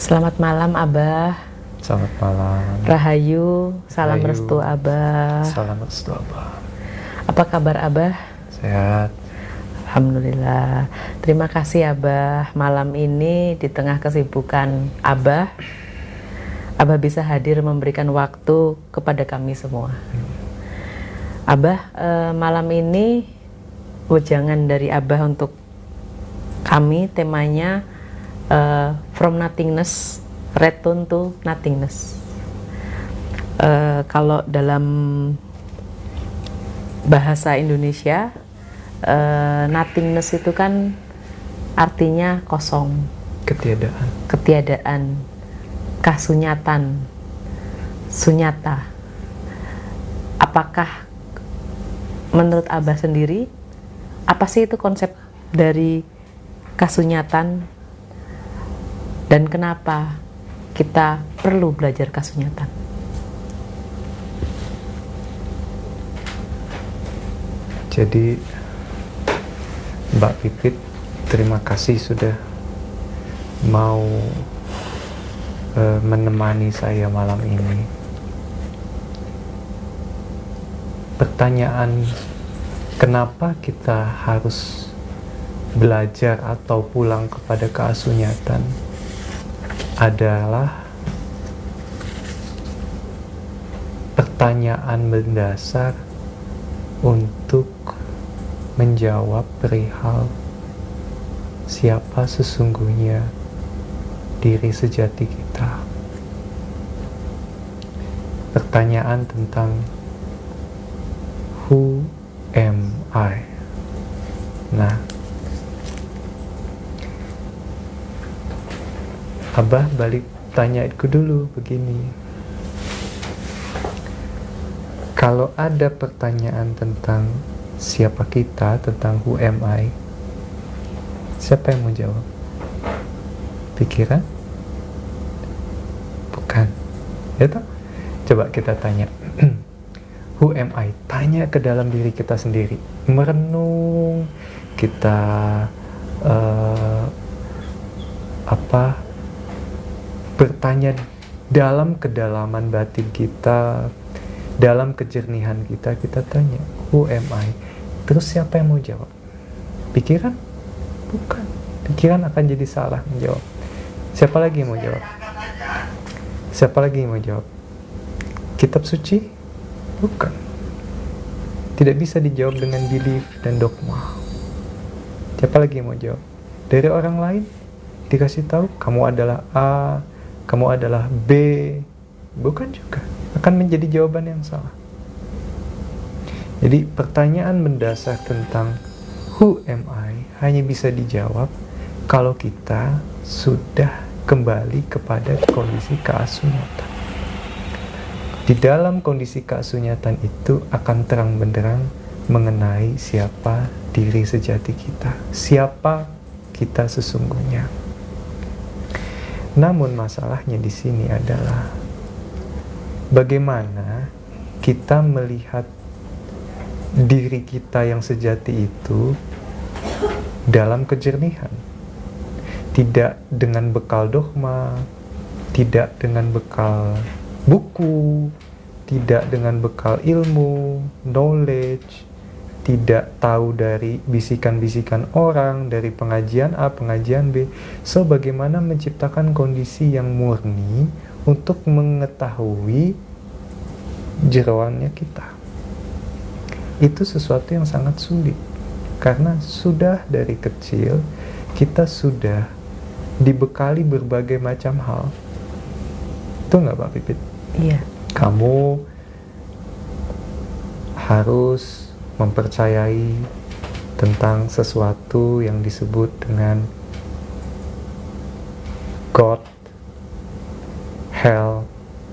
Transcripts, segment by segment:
Selamat malam Abah. Selamat malam. Rahayu, salam Rahayu. restu Abah. Salam restu Abah. Apa kabar Abah? Sehat. Alhamdulillah. Terima kasih Abah. Malam ini di tengah kesibukan Abah bisa hadir memberikan waktu kepada kami semua. Abah, malam ini wejangan dari Abah untuk kami temanya From Nothingness, Return to Nothingness. Kalau dalam bahasa Indonesia, nothingness itu kan artinya kosong, ketiadaan, kasunyatan, sunyata. Apakah menurut Abah sendiri, apa sih itu konsep dari kasunyatan dan kenapa kita perlu belajar kasunyatan? Jadi Mbak Pipit, terima kasih sudah mau menemani saya malam ini. Pertanyaan kenapa kita harus belajar atau pulang kepada keasunyatan adalah pertanyaan mendasar untuk menjawab perihal siapa sesungguhnya diri sejati kita. Pertanyaan tentang who am I? Nah, Abah balik tanyaku dulu begini. Kalau ada pertanyaan tentang siapa kita, tentang who am I, siapa yang mau jawab? Pikiran? Bukan. Ya toh? Coba kita tanya. Who am I? Tanya ke dalam diri kita sendiri. Merenung. Kita bertanya dalam kedalaman batin kita, dalam kejernihan kita, kita tanya, who am I? Terus siapa yang mau jawab? Pikiran? Bukan. Pikiran akan jadi salah menjawab. Siapa lagi yang mau jawab? Siapa lagi yang mau jawab? Kitab suci? Bukan. Tidak bisa dijawab dengan belief dan dogma. Siapa lagi yang mau jawab? Dari orang lain dikasih tahu, kamu adalah A, kamu adalah B. Bukan juga. Akan menjadi jawaban yang salah. Jadi pertanyaan mendasar tentang who am I hanya bisa dijawab kalau kita sudah kembali kepada kondisi keasunyatan. Di dalam kondisi keasunyatan itu akan terang benderang mengenai siapa diri sejati kita, siapa kita sesungguhnya. Namun masalahnya di sini adalah bagaimana kita melihat diri kita yang sejati itu dalam kejernihan. Tidak dengan bekal dogma, tidak dengan bekal buku, tidak dengan bekal ilmu, knowledge, tidak tahu dari bisikan-bisikan orang, dari pengajian A, pengajian B. So, bagaimana menciptakan kondisi yang murni untuk mengetahui jeroannya kita. Itu sesuatu yang sangat sulit. Karena sudah dari kecil, kita sudah dibekali berbagai macam hal. Itu nggak Pak Pipit? Iya. Kamu harus mempercayai tentang sesuatu yang disebut dengan God, hell,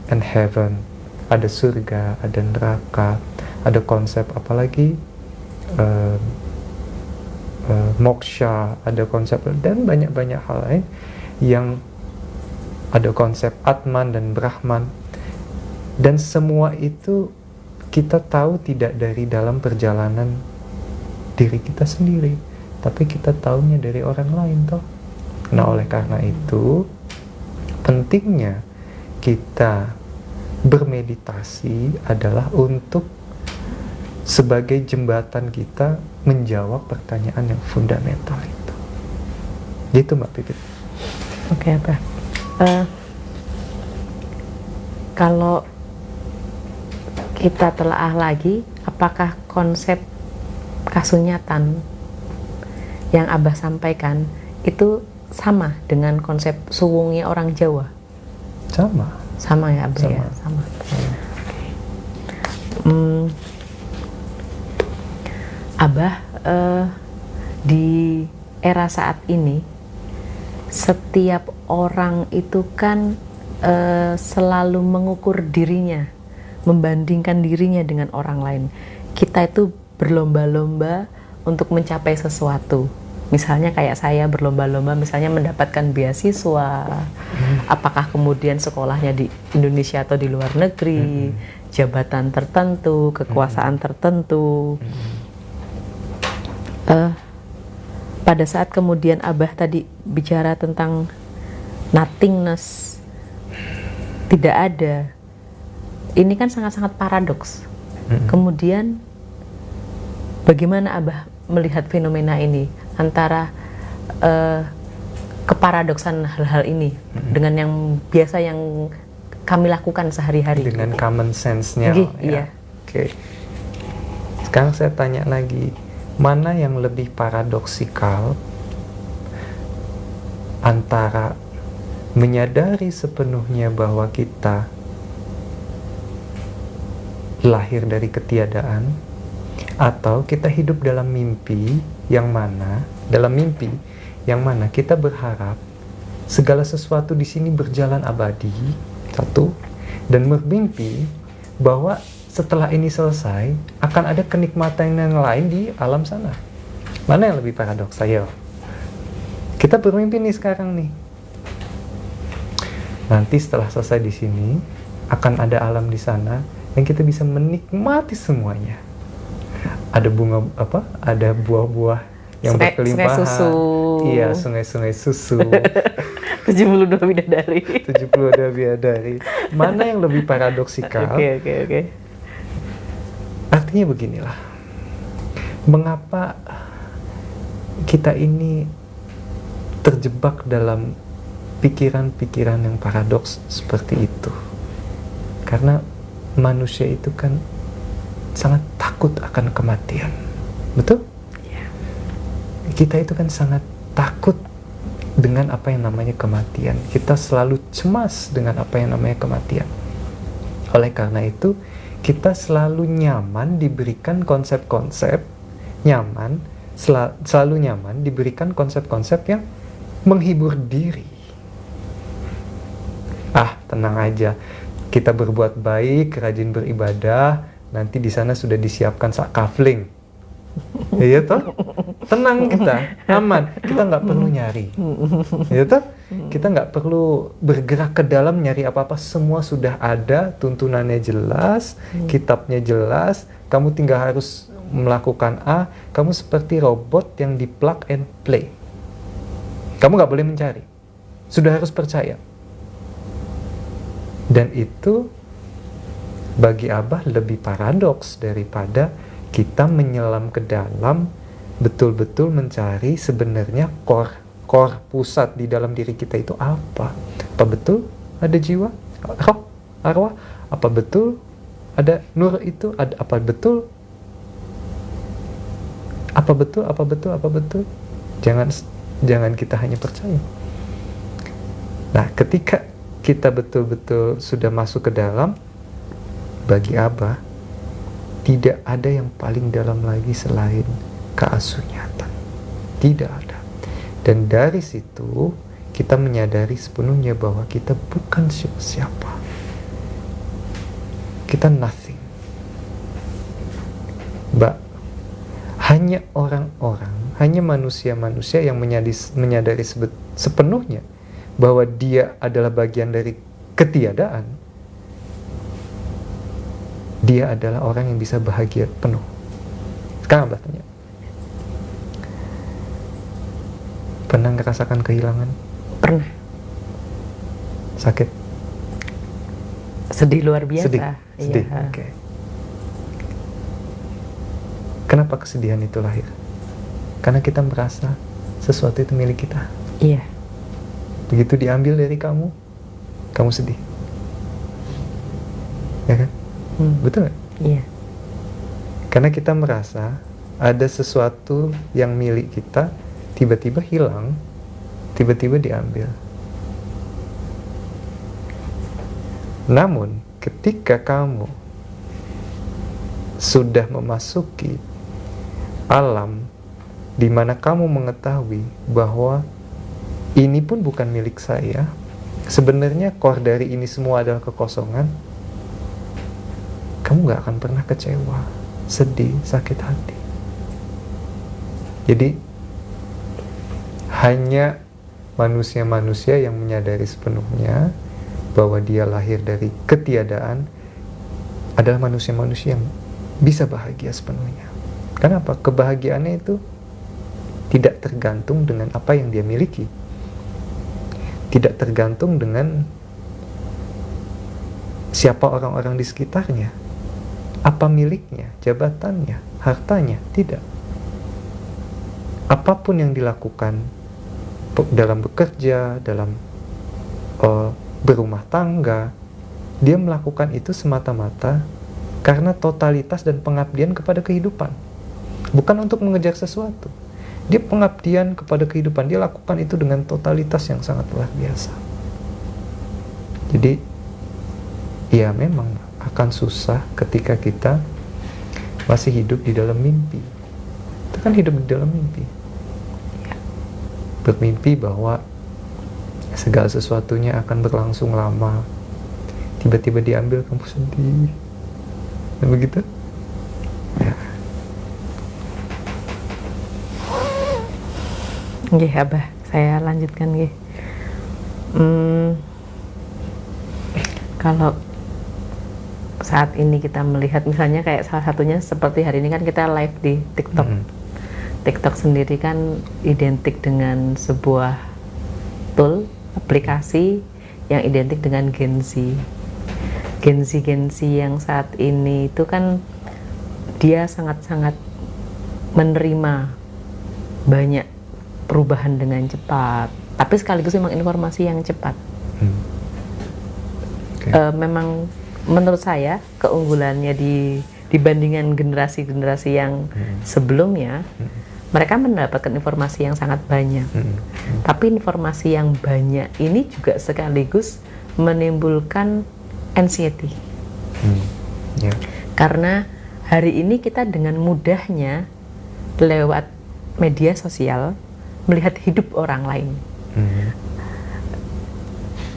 and heaven. Ada surga, ada neraka, ada konsep apalagi moksha, ada konsep dan banyak-banyak hal lain yang ada konsep Atman dan Brahman. Dan semua itu kita tahu tidak dari dalam perjalanan diri kita sendiri, tapi kita tahunya dari orang lain toh. Nah, oleh karena itu pentingnya kita bermeditasi adalah untuk sebagai jembatan kita menjawab pertanyaan yang fundamental itu. Gitu Mbak Pipit. Oke, Abah. Kalau kita telaah lagi, apakah konsep kasunyatan yang Abah sampaikan itu sama dengan konsep suwungi orang Jawa? Sama Ya Abah? Ya, sama. Abah, di era saat ini setiap orang itu kan selalu mengukur dirinya, membandingkan dirinya dengan orang lain. Kita itu berlomba-lomba untuk mencapai sesuatu. Misalnya kayak saya berlomba-lomba misalnya mendapatkan beasiswa, apakah kemudian sekolahnya di Indonesia atau di luar negeri, jabatan tertentu, kekuasaan tertentu. Pada saat kemudian Abah tadi bicara tentang nothingness, tidak ada, ini kan sangat-sangat paradoks. Kemudian bagaimana Abah melihat fenomena ini antara keparadoksan hal-hal ini dengan yang biasa yang kami lakukan sehari-hari, dengan common sense-nya. Iya. Oke. Sekarang saya tanya lagi, mana yang lebih paradoksikal antara menyadari sepenuhnya bahwa kita lahir dari ketiadaan, atau kita hidup dalam mimpi yang mana kita berharap segala sesuatu di sini berjalan abadi, satu, dan bermimpi bahwa setelah ini selesai akan ada kenikmatan yang lain di alam sana. Mana yang lebih paradoks? Ayo, kita bermimpi nih sekarang nih, nanti setelah selesai di sini akan ada alam di sana yang kita bisa menikmati semuanya. Ada bunga ada buah-buah yang berkelimpahan. Sungai susu. Iya, sungai-sungai susu. 72 bidadari. 72 bidadari. Mana yang lebih paradoksikal? Oke. Artinya beginilah. Mengapa kita ini terjebak dalam pikiran-pikiran yang paradoks seperti itu? Karena manusia itu kan sangat takut akan kematian. Betul? Ya. Kita itu kan sangat takut dengan apa yang namanya kematian. Kita selalu cemas dengan apa yang namanya kematian. Oleh karena itu, kita selalu nyaman diberikan konsep-konsep nyaman, selalu nyaman diberikan konsep-konsep yang menghibur diri. Tenang aja, kita berbuat baik, rajin beribadah, nanti di sana sudah disiapkan sakafling. Iya toh? Tenang kita, aman. Kita nggak perlu nyari. Iya toh? Kita nggak perlu bergerak ke dalam nyari apa-apa. Semua sudah ada, tuntunannya jelas, kitabnya jelas. Kamu tinggal harus melakukan A. Kamu seperti robot yang di plug and play. Kamu nggak boleh mencari. Sudah harus percaya. Dan itu bagi Abah lebih paradoks daripada kita menyelam ke dalam, betul-betul mencari sebenarnya core pusat di dalam diri kita itu apa. Apa betul ada jiwa, roh, arwah? Apa betul ada nur itu? Apa betul? Jangan kita hanya percaya. Nah, ketika kita betul-betul sudah masuk ke dalam, bagi Abah tidak ada yang paling dalam lagi selain keasunyatan. Tidak ada. Dan dari situ kita menyadari sepenuhnya bahwa kita bukan siapa-siapa. Kita nothing. Hanya orang-orang, hanya manusia-manusia yang menyadari sepenuhnya bahwa dia adalah bagian dari ketiadaan. Dia adalah orang yang bisa bahagia penuh. Sekarang Abah tanya, pernah ngerasakan kehilangan? Pernah. Sakit? Sedih luar biasa. Sedih. Iya. Oke. Kenapa kesedihan itu lahir? Karena kita merasa sesuatu itu milik kita. Iya. Begitu diambil dari kamu, kamu sedih. Ya kan? Betul nggak? Iya. Karena kita merasa ada sesuatu yang milik kita, tiba-tiba hilang, tiba-tiba diambil. Namun, ketika kamu sudah memasuki alam di mana kamu mengetahui bahwa ini pun bukan milik saya, sebenarnya core dari ini semua adalah kekosongan, kamu gak akan pernah kecewa, sedih, sakit hati. Jadi hanya manusia-manusia yang menyadari sepenuhnya bahwa dia lahir dari ketiadaan adalah manusia-manusia yang bisa bahagia sepenuhnya. Kenapa? Kebahagiaannya itu tidak tergantung dengan apa yang dia miliki, tidak tergantung dengan siapa orang-orang di sekitarnya, apa miliknya, jabatannya, hartanya. Tidak. Apapun yang dilakukan dalam bekerja, dalam berumah tangga, dia melakukan itu semata-mata karena totalitas dan pengabdian kepada kehidupan, bukan untuk mengejar sesuatu. Dia pengabdian kepada kehidupan, dia lakukan itu dengan totalitas yang sangat luar biasa. Jadi ya memang akan susah ketika kita masih hidup di dalam mimpi. Itu kan hidup di dalam mimpi, bermimpi bahwa segala sesuatunya akan berlangsung lama, tiba-tiba diambil, kamu sedih. Dan begitu ya. Nggih, Abah, saya lanjutkan nggih. Kalau saat ini kita melihat misalnya kayak salah satunya seperti hari ini kan kita live di TikTok. TikTok sendiri kan identik dengan sebuah tool, aplikasi yang identik dengan Gen Z. Gen Z yang saat ini itu kan dia sangat-sangat menerima banyak perubahan dengan cepat, tapi sekaligus memang informasi yang cepat. Memang menurut saya keunggulannya dibandingkan generasi-generasi yang sebelumnya, mereka mendapatkan informasi yang sangat banyak. Tapi informasi yang banyak ini juga sekaligus menimbulkan anxiety. Karena hari ini kita dengan mudahnya lewat media sosial melihat hidup orang lain.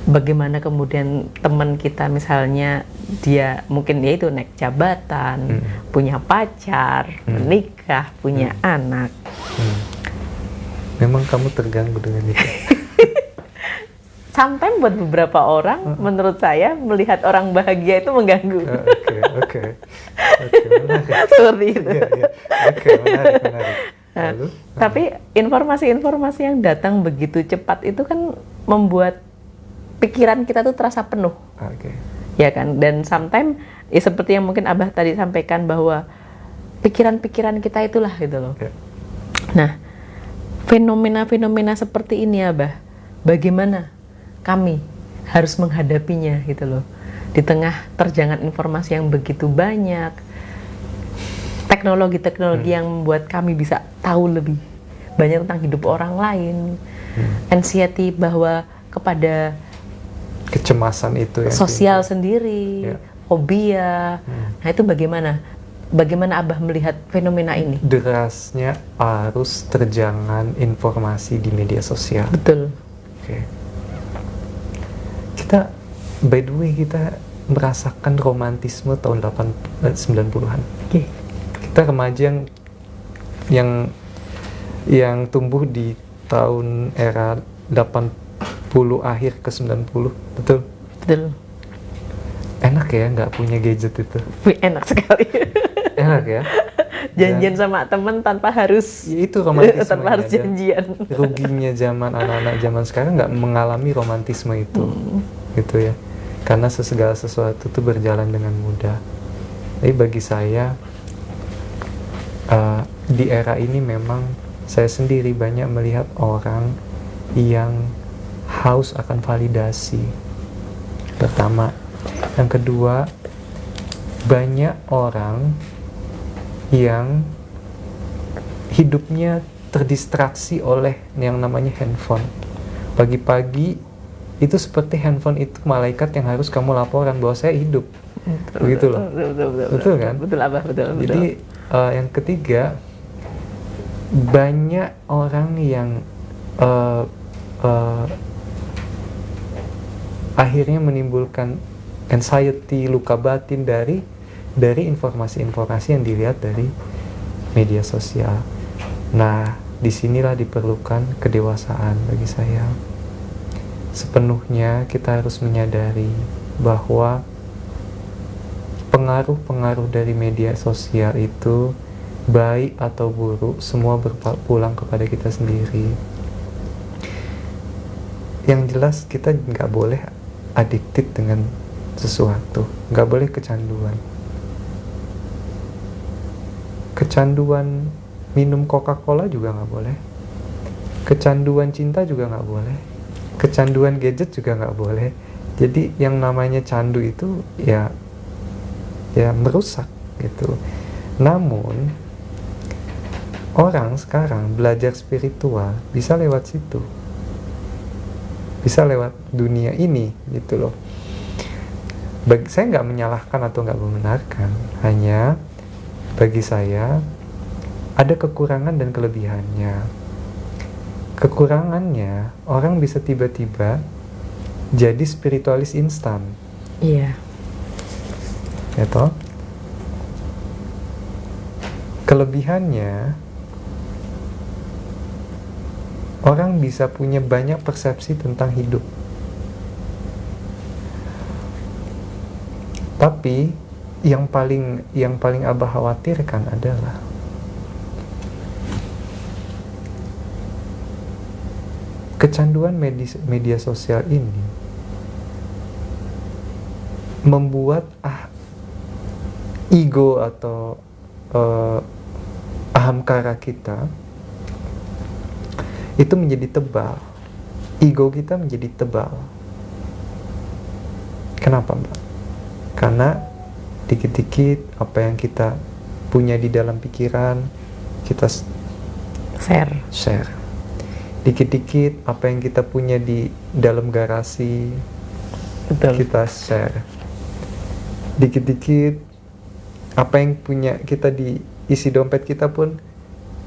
Bagaimana kemudian teman kita misalnya dia mungkin ya itu naik jabatan, punya pacar, menikah, punya anak. Memang kamu terganggu dengan itu? Sampai buat beberapa orang, menurut saya melihat orang bahagia itu mengganggu. Oke, menarik. Seperti itu. Oke, menarik. Lalu? Tapi informasi-informasi yang datang begitu cepat itu kan membuat pikiran kita tuh terasa penuh. Ya kan? Dan sometimes ya seperti yang mungkin Abah tadi sampaikan bahwa pikiran-pikiran kita itulah gitu loh. Nah, fenomena-fenomena seperti ini Abah, bagaimana kami harus menghadapinya gitu loh. Di tengah terjangan informasi yang begitu banyak, teknologi-teknologi yang membuat kami bisa tahu lebih banyak tentang hidup orang lain, anxiety bahwa kepada kecemasan itu ya, sosial sendiri, fobia. Nah itu bagaimana Abah melihat fenomena ini? Derasnya arus terjangan informasi di media sosial. Betul. Kita, by the way, kita merasakan romantisme tahun 90-an. Kita remaja yang tumbuh di tahun era 80 akhir ke 90, betul? Enak ya nggak punya gadget itu? Enak sekali. Enak ya? Janjian Dan sama temen tanpa harus ya itu romantismenya. tanpa harus Dan janjian. ruginya anak-anak zaman sekarang nggak mengalami romantisme itu, gitu ya. Karena segala sesuatu itu berjalan dengan mudah. Tapi bagi saya di era ini memang saya sendiri banyak melihat orang yang haus akan validasi. Pertama, yang kedua, banyak orang yang hidupnya terdistraksi oleh yang namanya handphone. Pagi-pagi itu seperti handphone itu malaikat yang harus kamu laporan bahwa saya hidup. Begitu loh. Betul kan? Betul Abah, betul. Jadi yang ketiga, banyak orang yang akhirnya menimbulkan anxiety, luka batin dari informasi-informasi yang dilihat dari media sosial. Nah, disinilah diperlukan kedewasaan bagi saya. Sepenuhnya kita harus menyadari bahwa pengaruh-pengaruh dari media sosial itu baik atau buruk, semua berpulang kepada kita sendiri. Yang jelas kita nggak boleh addicted dengan sesuatu, nggak boleh kecanduan. Kecanduan minum Coca-Cola juga nggak boleh. Kecanduan cinta juga nggak boleh. Kecanduan gadget juga nggak boleh. Jadi yang namanya candu itu ya merusak gitu. Namun orang sekarang belajar spiritual bisa lewat situ, bisa lewat dunia ini gitu loh. Saya nggak menyalahkan atau nggak membenarkan, hanya bagi saya ada kekurangan dan kelebihannya. Kekurangannya, orang bisa tiba-tiba jadi spiritualis instan. Iya. Ya toh? Kelebihannya, orang bisa punya banyak persepsi tentang hidup. Tapi yang paling Abah khawatirkan adalah kecanduan media sosial ini membuat ego atau ahamkara kita itu menjadi tebal. Ego kita menjadi tebal. Kenapa, Mbak? Karena dikit-dikit apa yang kita punya di dalam pikiran kita share. Dikit-dikit apa yang kita punya di dalam garasi, betul, kita share. Dikit-dikit apa yang punya kita di isi dompet kita pun,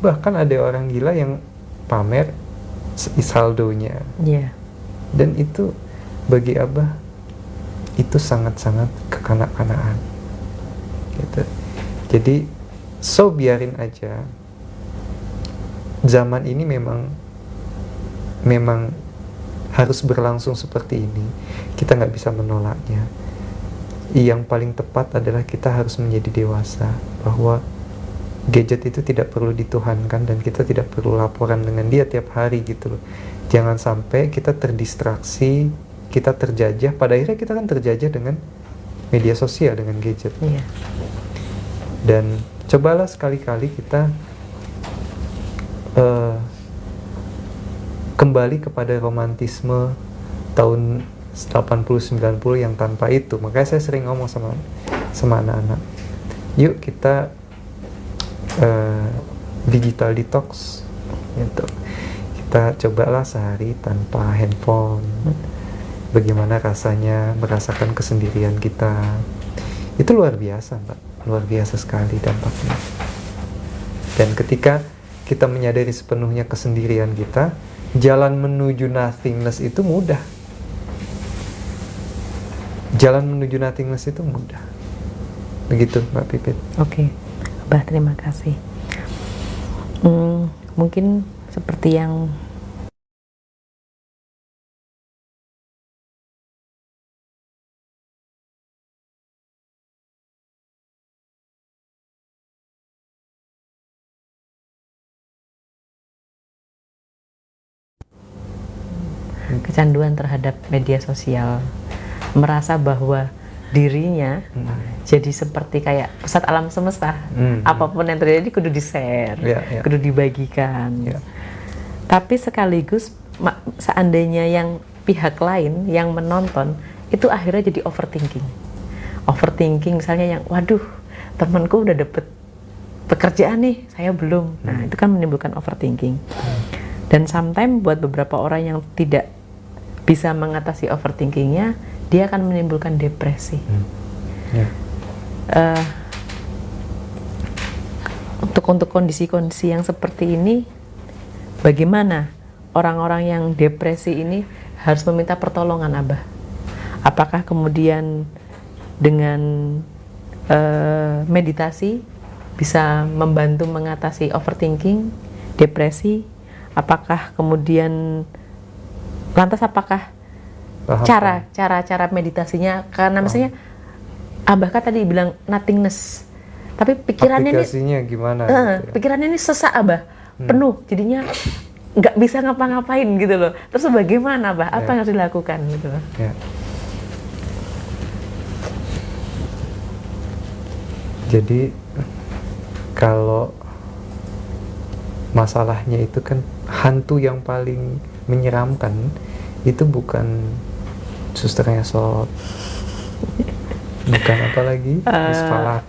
bahkan ada orang gila yang pamer saldonya. Yeah. Dan itu bagi Abah itu sangat-sangat kekanak-kanaan gitu. Jadi biarin aja. Zaman ini memang harus berlangsung seperti ini. Kita nggak bisa menolaknya. Yang paling tepat adalah kita harus menjadi dewasa, bahwa gadget itu tidak perlu dituhankan dan kita tidak perlu laporan dengan dia tiap hari gitu loh. Jangan sampai kita terdistraksi, kita terjajah. Pada akhirnya kita kan terjajah dengan media sosial, dengan gadget. Iya. Dan cobalah sekali-kali kita kembali kepada romantisme tahun 80-90 yang tanpa itu. Makanya saya sering ngomong sama anak-anak, yuk kita digital detox gitu. Kita cobalah sehari tanpa handphone. Bagaimana rasanya merasakan kesendirian kita. Itu luar biasa, Mbak. Luar biasa sekali dampaknya. Dan ketika kita menyadari sepenuhnya kesendirian kita, jalan menuju nothingness itu mudah. Jalan menuju nothingness itu mudah. Begitu, Mbak Pipit. Oke, Abah, terima kasih. Mungkin seperti yang kecanduan terhadap media sosial, merasa bahwa dirinya jadi seperti kayak pusat alam semesta. Apapun yang terjadi kudu di-share, kudu dibagikan. Tapi sekaligus seandainya yang pihak lain yang menonton itu akhirnya jadi overthinking misalnya yang waduh temanku udah dapet pekerjaan nih, saya belum. Nah itu kan menimbulkan overthinking. Dan sometimes buat beberapa orang yang tidak bisa mengatasi overthinkingnya, dia akan menimbulkan depresi. Untuk kondisi-kondisi yang seperti ini, bagaimana orang-orang yang depresi ini harus meminta pertolongan, Abah? Apakah kemudian dengan meditasi bisa membantu mengatasi overthinking, depresi? Apakah kemudian lantas apakah cara meditasinya, karena misalnya Abah kan tadi bilang nothingness, tapi pikirannya aplikasinya gimana? Gitu ya? Pikirannya ini sesak, Abah, penuh, jadinya nggak bisa ngapa-ngapain gitu loh. Terus bagaimana, Abah? Apa yang harus dilakukan gitu loh? Jadi kalau masalahnya itu kan hantu yang paling menyeramkan itu bukan suster ngesot, bukan apa lagi, misfalak,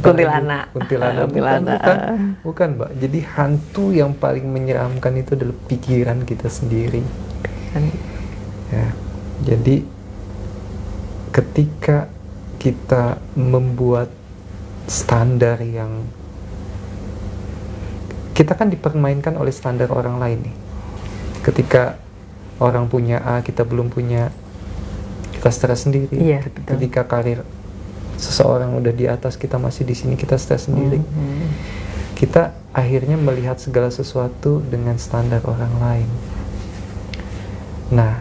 kuntilanak, bukan Mbak. Jadi hantu yang paling menyeramkan itu adalah pikiran kita sendiri. Ya, jadi ketika kita membuat standar yang kita kan dipermainkan oleh standar orang lain nih. Ketika orang punya A, kita belum punya, kita stres sendiri. Ketika karir seseorang udah di atas, kita masih di sini, kita stres sendiri. Kita akhirnya melihat segala sesuatu dengan standar orang lain. Nah,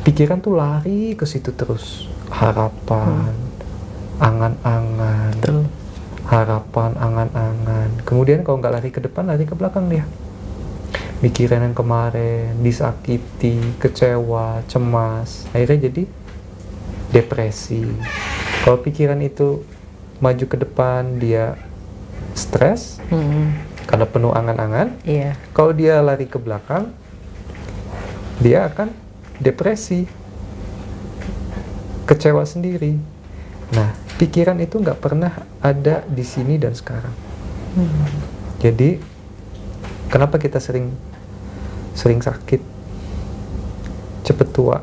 pikiran tuh lari ke situ terus. Harapan, angan-angan, harapan, angan-angan. Kemudian kalau nggak lari ke depan, lari ke belakang dia. Pikiran yang kemarin, disakiti, kecewa, cemas, akhirnya jadi depresi. Kalau pikiran itu maju ke depan, dia stres, karena penuh angan-angan. Kalau dia lari ke belakang, dia akan depresi, kecewa sendiri. Nah, pikiran itu nggak pernah ada di sini dan sekarang. Jadi, kenapa kita sering sakit, cepet tua?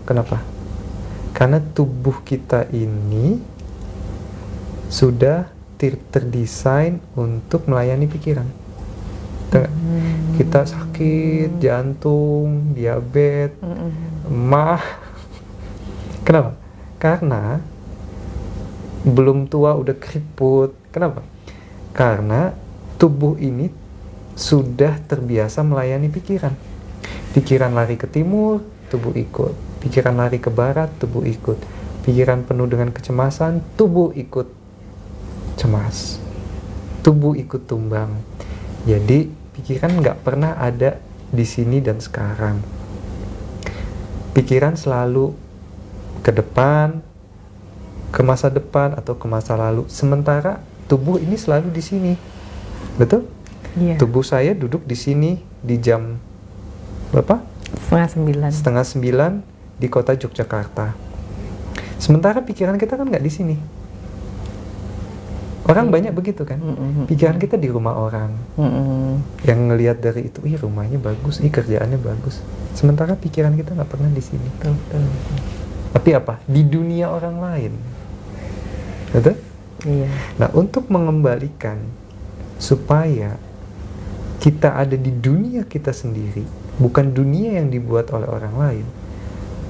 Kenapa? Karena tubuh kita ini sudah terdesain untuk melayani pikiran. Kita sakit, jantung, diabetes, emah. Kenapa? Karena belum tua udah keriput. Kenapa? Karena tubuh ini sudah terbiasa melayani pikiran. Pikiran lari ke timur, tubuh ikut. Pikiran lari ke barat, tubuh ikut. Pikiran penuh dengan kecemasan, tubuh ikut cemas. Tubuh ikut tumbang. Jadi pikiran nggak pernah ada di sini dan sekarang. Pikiran selalu ke depan, ke masa depan atau ke masa lalu. Sementara tubuh ini selalu di sini. Betul? Tubuh saya duduk di sini di jam berapa? 8:30. Di kota Yogyakarta. Sementara pikiran kita kan nggak di sini. Orang banyak begitu kan. Pikiran kita di rumah orang. Yang ngelihat dari itu, ih rumahnya bagus, ih kerjaannya bagus. Sementara pikiran kita nggak pernah di sini. Tapi apa? Di dunia orang lain. Betul? Nah, untuk mengembalikan supaya kita ada di dunia kita sendiri, bukan dunia yang dibuat oleh orang lain,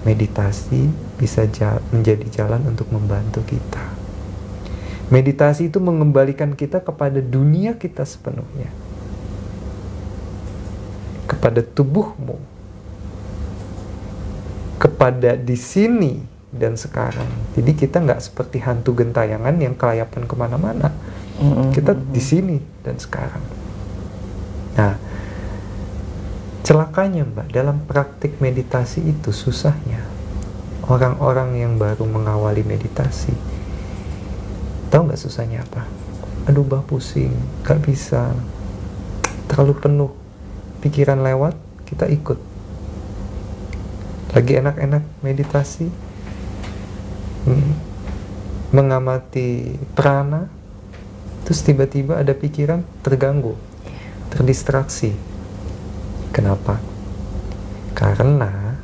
meditasi bisa menjadi jalan untuk membantu kita. Meditasi itu mengembalikan kita kepada dunia kita sepenuhnya, kepada tubuhmu, kepada di sini dan sekarang. Jadi kita nggak seperti hantu gentayangan yang kelayapan kemana-mana. Kita di sini dan sekarang. Nah, Celakanya Mbak, dalam praktik meditasi itu susahnya orang-orang yang baru mengawali meditasi. Tahu nggak susahnya apa? Aduh bah pusing, gak bisa, terlalu penuh, pikiran lewat, kita ikut. Lagi enak-enak meditasi, mengamati prana, terus tiba-tiba ada pikiran terganggu, terdistraksi. Kenapa? Karena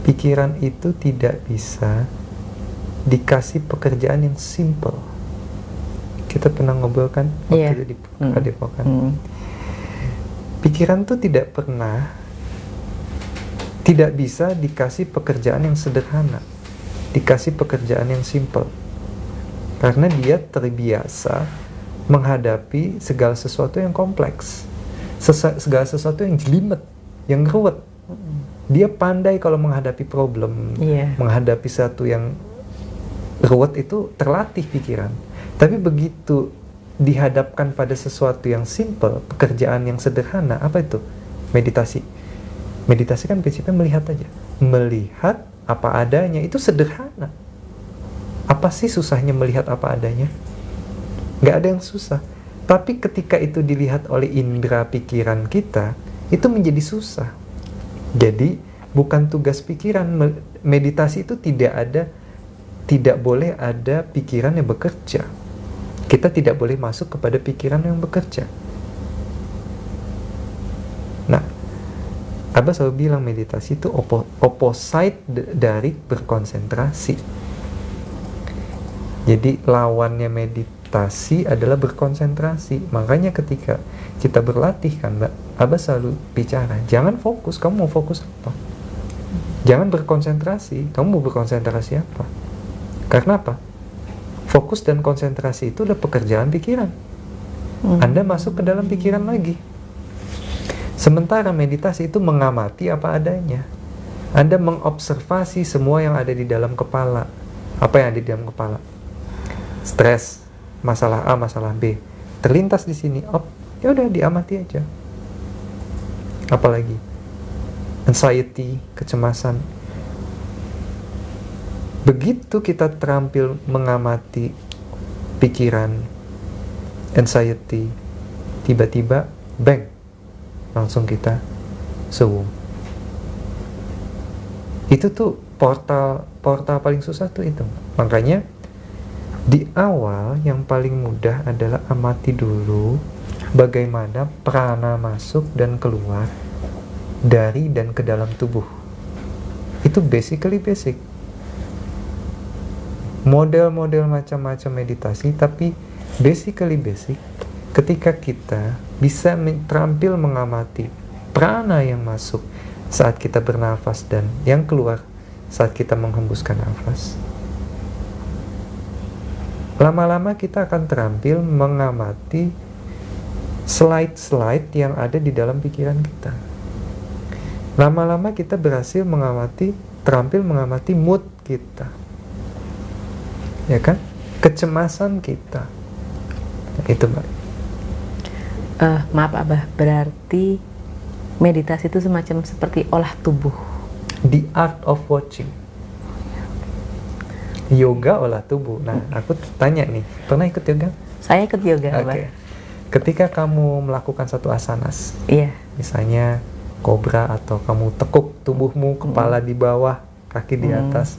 pikiran itu tidak bisa dikasih pekerjaan yang simple. Kita pernah ngobrol kan waktu itu di Padepokan. Pikiran tuh tidak bisa dikasih pekerjaan yang sederhana, dikasih pekerjaan yang simple, karena dia terbiasa menghadapi segala sesuatu yang kompleks, segala sesuatu yang jelimet, yang ruwet. Dia pandai kalau menghadapi problem, menghadapi sesuatu yang ruwet itu terlatih pikiran. Tapi begitu dihadapkan pada sesuatu yang simple, pekerjaan yang sederhana, apa itu? Meditasi. Meditasi kan prinsipnya melihat aja. Melihat apa adanya, itu sederhana. Apa sih susahnya melihat apa adanya? Nggak ada yang susah. Tapi ketika itu dilihat oleh indera pikiran kita, itu menjadi susah. Jadi bukan tugas pikiran. Meditasi itu tidak boleh ada pikiran yang bekerja. Kita tidak boleh masuk kepada pikiran yang bekerja. Nah, Abah selalu bilang meditasi itu opposite dari berkonsentrasi. Jadi lawannya meditasi adalah berkonsentrasi. Makanya ketika kita berlatih kan Mbak, Abah selalu bicara, jangan fokus, kamu mau fokus apa? Jangan berkonsentrasi, kamu mau berkonsentrasi apa? Karena apa? Fokus dan konsentrasi itu adalah pekerjaan pikiran. Anda masuk ke dalam pikiran lagi. Sementara meditasi itu mengamati apa adanya. Anda mengobservasi semua yang ada di dalam kepala. Apa yang ada di dalam kepala? Stres, masalah A, masalah B, terlintas di sini. Ya udah diamati aja. Apalagi anxiety, kecemasan. Begitu kita terampil mengamati pikiran, anxiety, tiba-tiba bang, langsung kita sewung. Itu tuh portal paling susah tuh itu. Makanya di awal yang paling mudah adalah amati dulu bagaimana prana masuk dan keluar dari dan ke dalam tubuh. Itu basically basic. Model-model macam-macam meditasi, tapi basically basic. Ketika kita bisa terampil mengamati prana yang masuk saat kita bernafas dan yang keluar saat kita menghembuskan nafas, lama-lama kita akan terampil mengamati slide-slide yang ada di dalam pikiran kita. Lama-lama kita berhasil terampil mengamati mood kita, ya kan? Kecemasan kita. Itu Mbak. Maaf Abah, berarti meditasi itu semacam seperti olah tubuh. The art of watching. Yoga olah tubuh. Nah, aku tanya nih, pernah ikut yoga? Saya ikut yoga, Abah. Ketika kamu melakukan satu asanas, misalnya kobra, atau kamu tekuk tubuhmu, kepala di bawah, kaki di atas,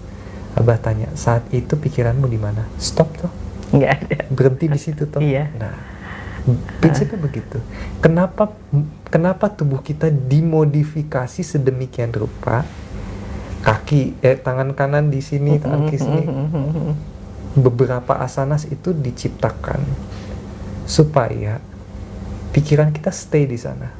Abah tanya, saat itu pikiranmu di mana? Stop toh? Nggak ada. Berhenti di situ toh? Iya. Nah, prinsipnya begitu. Kenapa tubuh kita dimodifikasi sedemikian rupa? Tangan kanan di sini, tangan kiri sini. Beberapa asanas itu diciptakan supaya pikiran kita stay di sana.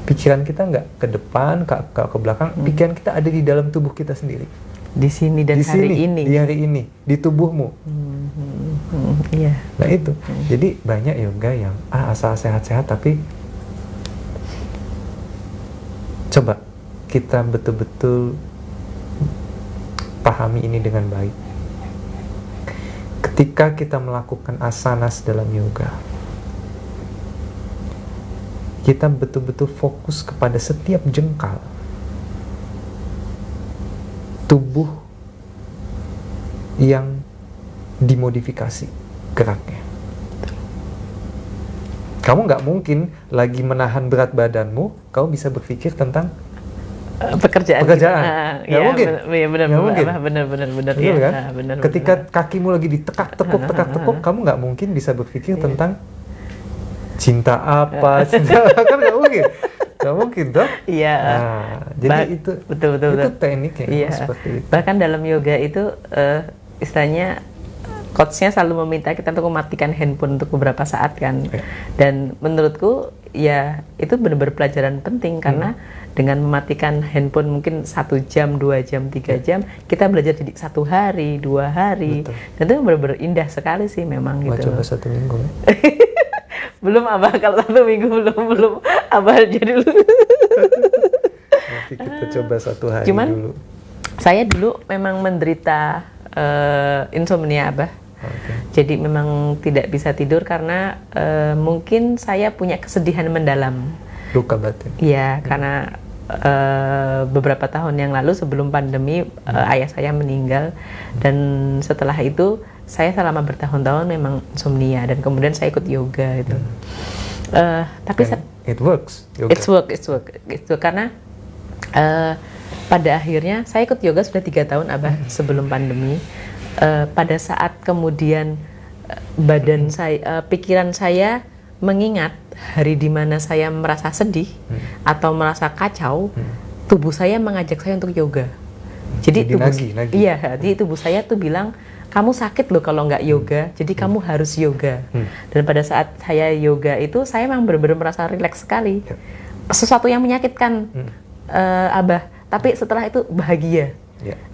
Pikiran kita nggak ke depan, ke belakang. Pikiran kita ada di dalam tubuh kita sendiri. Di sini dan hari ini. Di hari ini, di tubuhmu. Iya. Nah itu. Jadi banyak yoga yang asal sehat-sehat, tapi coba kita betul-betul pahami ini dengan baik. Ketika kita melakukan asanas dalam yoga, kita betul-betul fokus kepada setiap jengkal tubuh yang dimodifikasi geraknya. Kamu nggak mungkin lagi menahan berat badanmu, kamu bisa berpikir tentang pekerjaan. Nggak mungkin. Iya benar. Nggak mungkin. Benar. Betul kan? Benar. Ketika kakimu lagi ditekuk, kamu nggak mungkin bisa berpikir tentang cinta apa, kan nggak mungkin. Nggak mungkin toh? Iya. Nah, jadi itu betul. Itu tekniknya seperti itu. Bahkan dalam yoga itu istilahnya coachnya selalu meminta kita untuk mematikan handphone untuk beberapa saat kan. Dan menurutku ya itu benar-benar pelajaran penting karena dengan mematikan handphone mungkin 1 jam, 2 jam, 3 jam, kita belajar jadi 1 hari, 2 hari. Betul. Dan itu benar-benar indah sekali sih memang gitu. Coba 1 minggu ya. Belum Abah, kalau 1 minggu belum Abah jadi dulu. Nanti kita coba 1 hari Cuman, dulu. Saya dulu memang menderita insomnia Abah. Jadi memang tidak bisa tidur karena mungkin saya punya kesedihan mendalam. Luka batin. Iya, karena beberapa tahun yang lalu sebelum pandemi ayah saya meninggal dan setelah itu saya selama bertahun-tahun memang insomnia dan kemudian saya ikut yoga itu. Tapi it works. Yoga. It's work. Itu karena pada akhirnya saya ikut yoga sudah 3 tahun Abah sebelum pandemi. Pada saat kemudian badan saya, pikiran saya mengingat hari di mana saya merasa sedih atau merasa kacau, tubuh saya mengajak saya untuk yoga. Jadi tubuh, nagi. Iya, jadi tubuh saya tuh bilang kamu sakit loh kalau nggak yoga, jadi kamu harus yoga. Dan pada saat saya yoga itu saya memang benar-benar merasa rileks sekali. Sesuatu yang menyakitkan Abah, tapi setelah itu bahagia.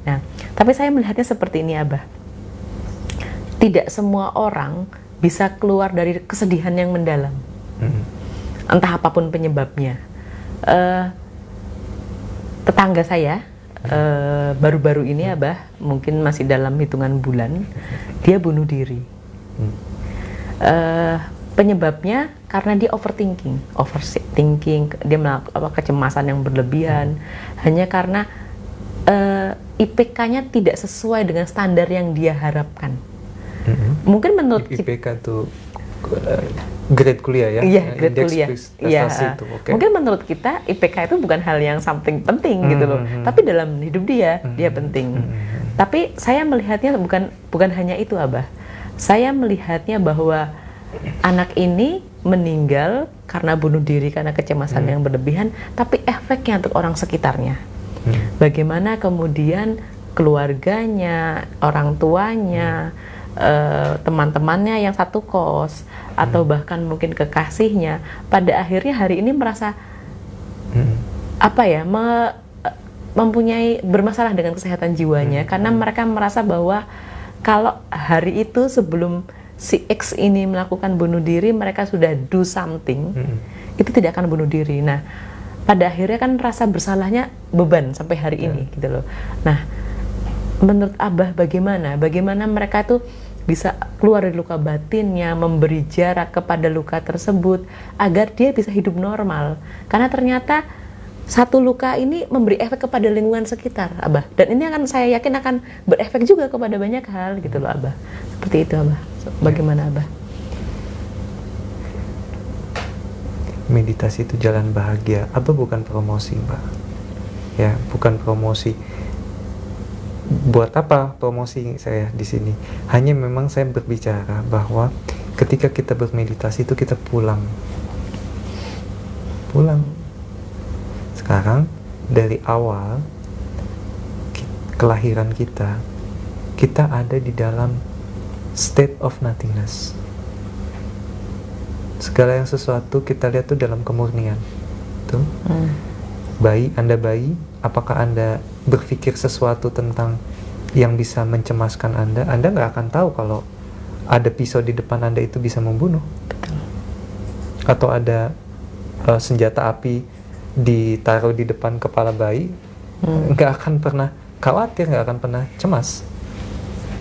Nah, tapi saya melihatnya seperti ini Abah. Tidak semua orang bisa keluar dari kesedihan yang mendalam. Entah apapun penyebabnya. Tetangga saya baru-baru ini Abah, mungkin masih dalam hitungan bulan, dia bunuh diri. Penyebabnya karena dia overthinking, dia melakukan kecemasan yang berlebihan, hanya karena IPK-nya tidak sesuai dengan standar yang dia harapkan. Mungkin menurut IPK itu grade kuliah ya? Iya, grade kuliah. Iya. Okay. Mungkin menurut kita IPK itu bukan hal yang something penting gitu loh. Tapi dalam hidup dia penting. Tapi saya melihatnya bukan hanya itu Abah. Saya melihatnya bahwa anak ini meninggal karena bunuh diri karena kecemasan yang berlebihan, tapi efeknya untuk orang sekitarnya. Bagaimana kemudian keluarganya, orang tuanya, teman-temannya yang satu kos atau bahkan mungkin kekasihnya pada akhirnya hari ini merasa mempunyai bermasalah dengan kesehatan jiwanya karena mereka merasa bahwa kalau hari itu sebelum si X ini melakukan bunuh diri mereka sudah do something, itu tidak akan bunuh diri. Nah, pada akhirnya kan rasa bersalahnya beban sampai hari ini gitu loh. Nah, menurut Abah bagaimana mereka tuh bisa keluar dari luka batinnya, memberi jarak kepada luka tersebut agar dia bisa hidup normal. Karena ternyata satu luka ini memberi efek kepada lingkungan sekitar, Abah. Dan ini saya yakin akan berefek juga kepada banyak hal gitu loh, Abah. Seperti itu, Abah. Bagaimana, Abah? Meditasi itu jalan bahagia. Abah bukan promosi, Mbak. Ya, bukan promosi. Buat apa promosi saya di sini? Hanya memang saya berbicara bahwa ketika kita bermeditasi itu kita pulang. Sekarang dari awal kelahiran kita ada di dalam state of nothingness. Segala yang sesuatu kita lihat tuh dalam kemurnian. Tuh. Anda bayi, apakah Anda berpikir sesuatu tentang yang bisa mencemaskan Anda nggak akan tahu kalau ada pisau di depan Anda itu bisa membunuh. Betul. Atau ada senjata api ditaruh di depan kepala bayi, nggak akan pernah khawatir, nggak akan pernah cemas.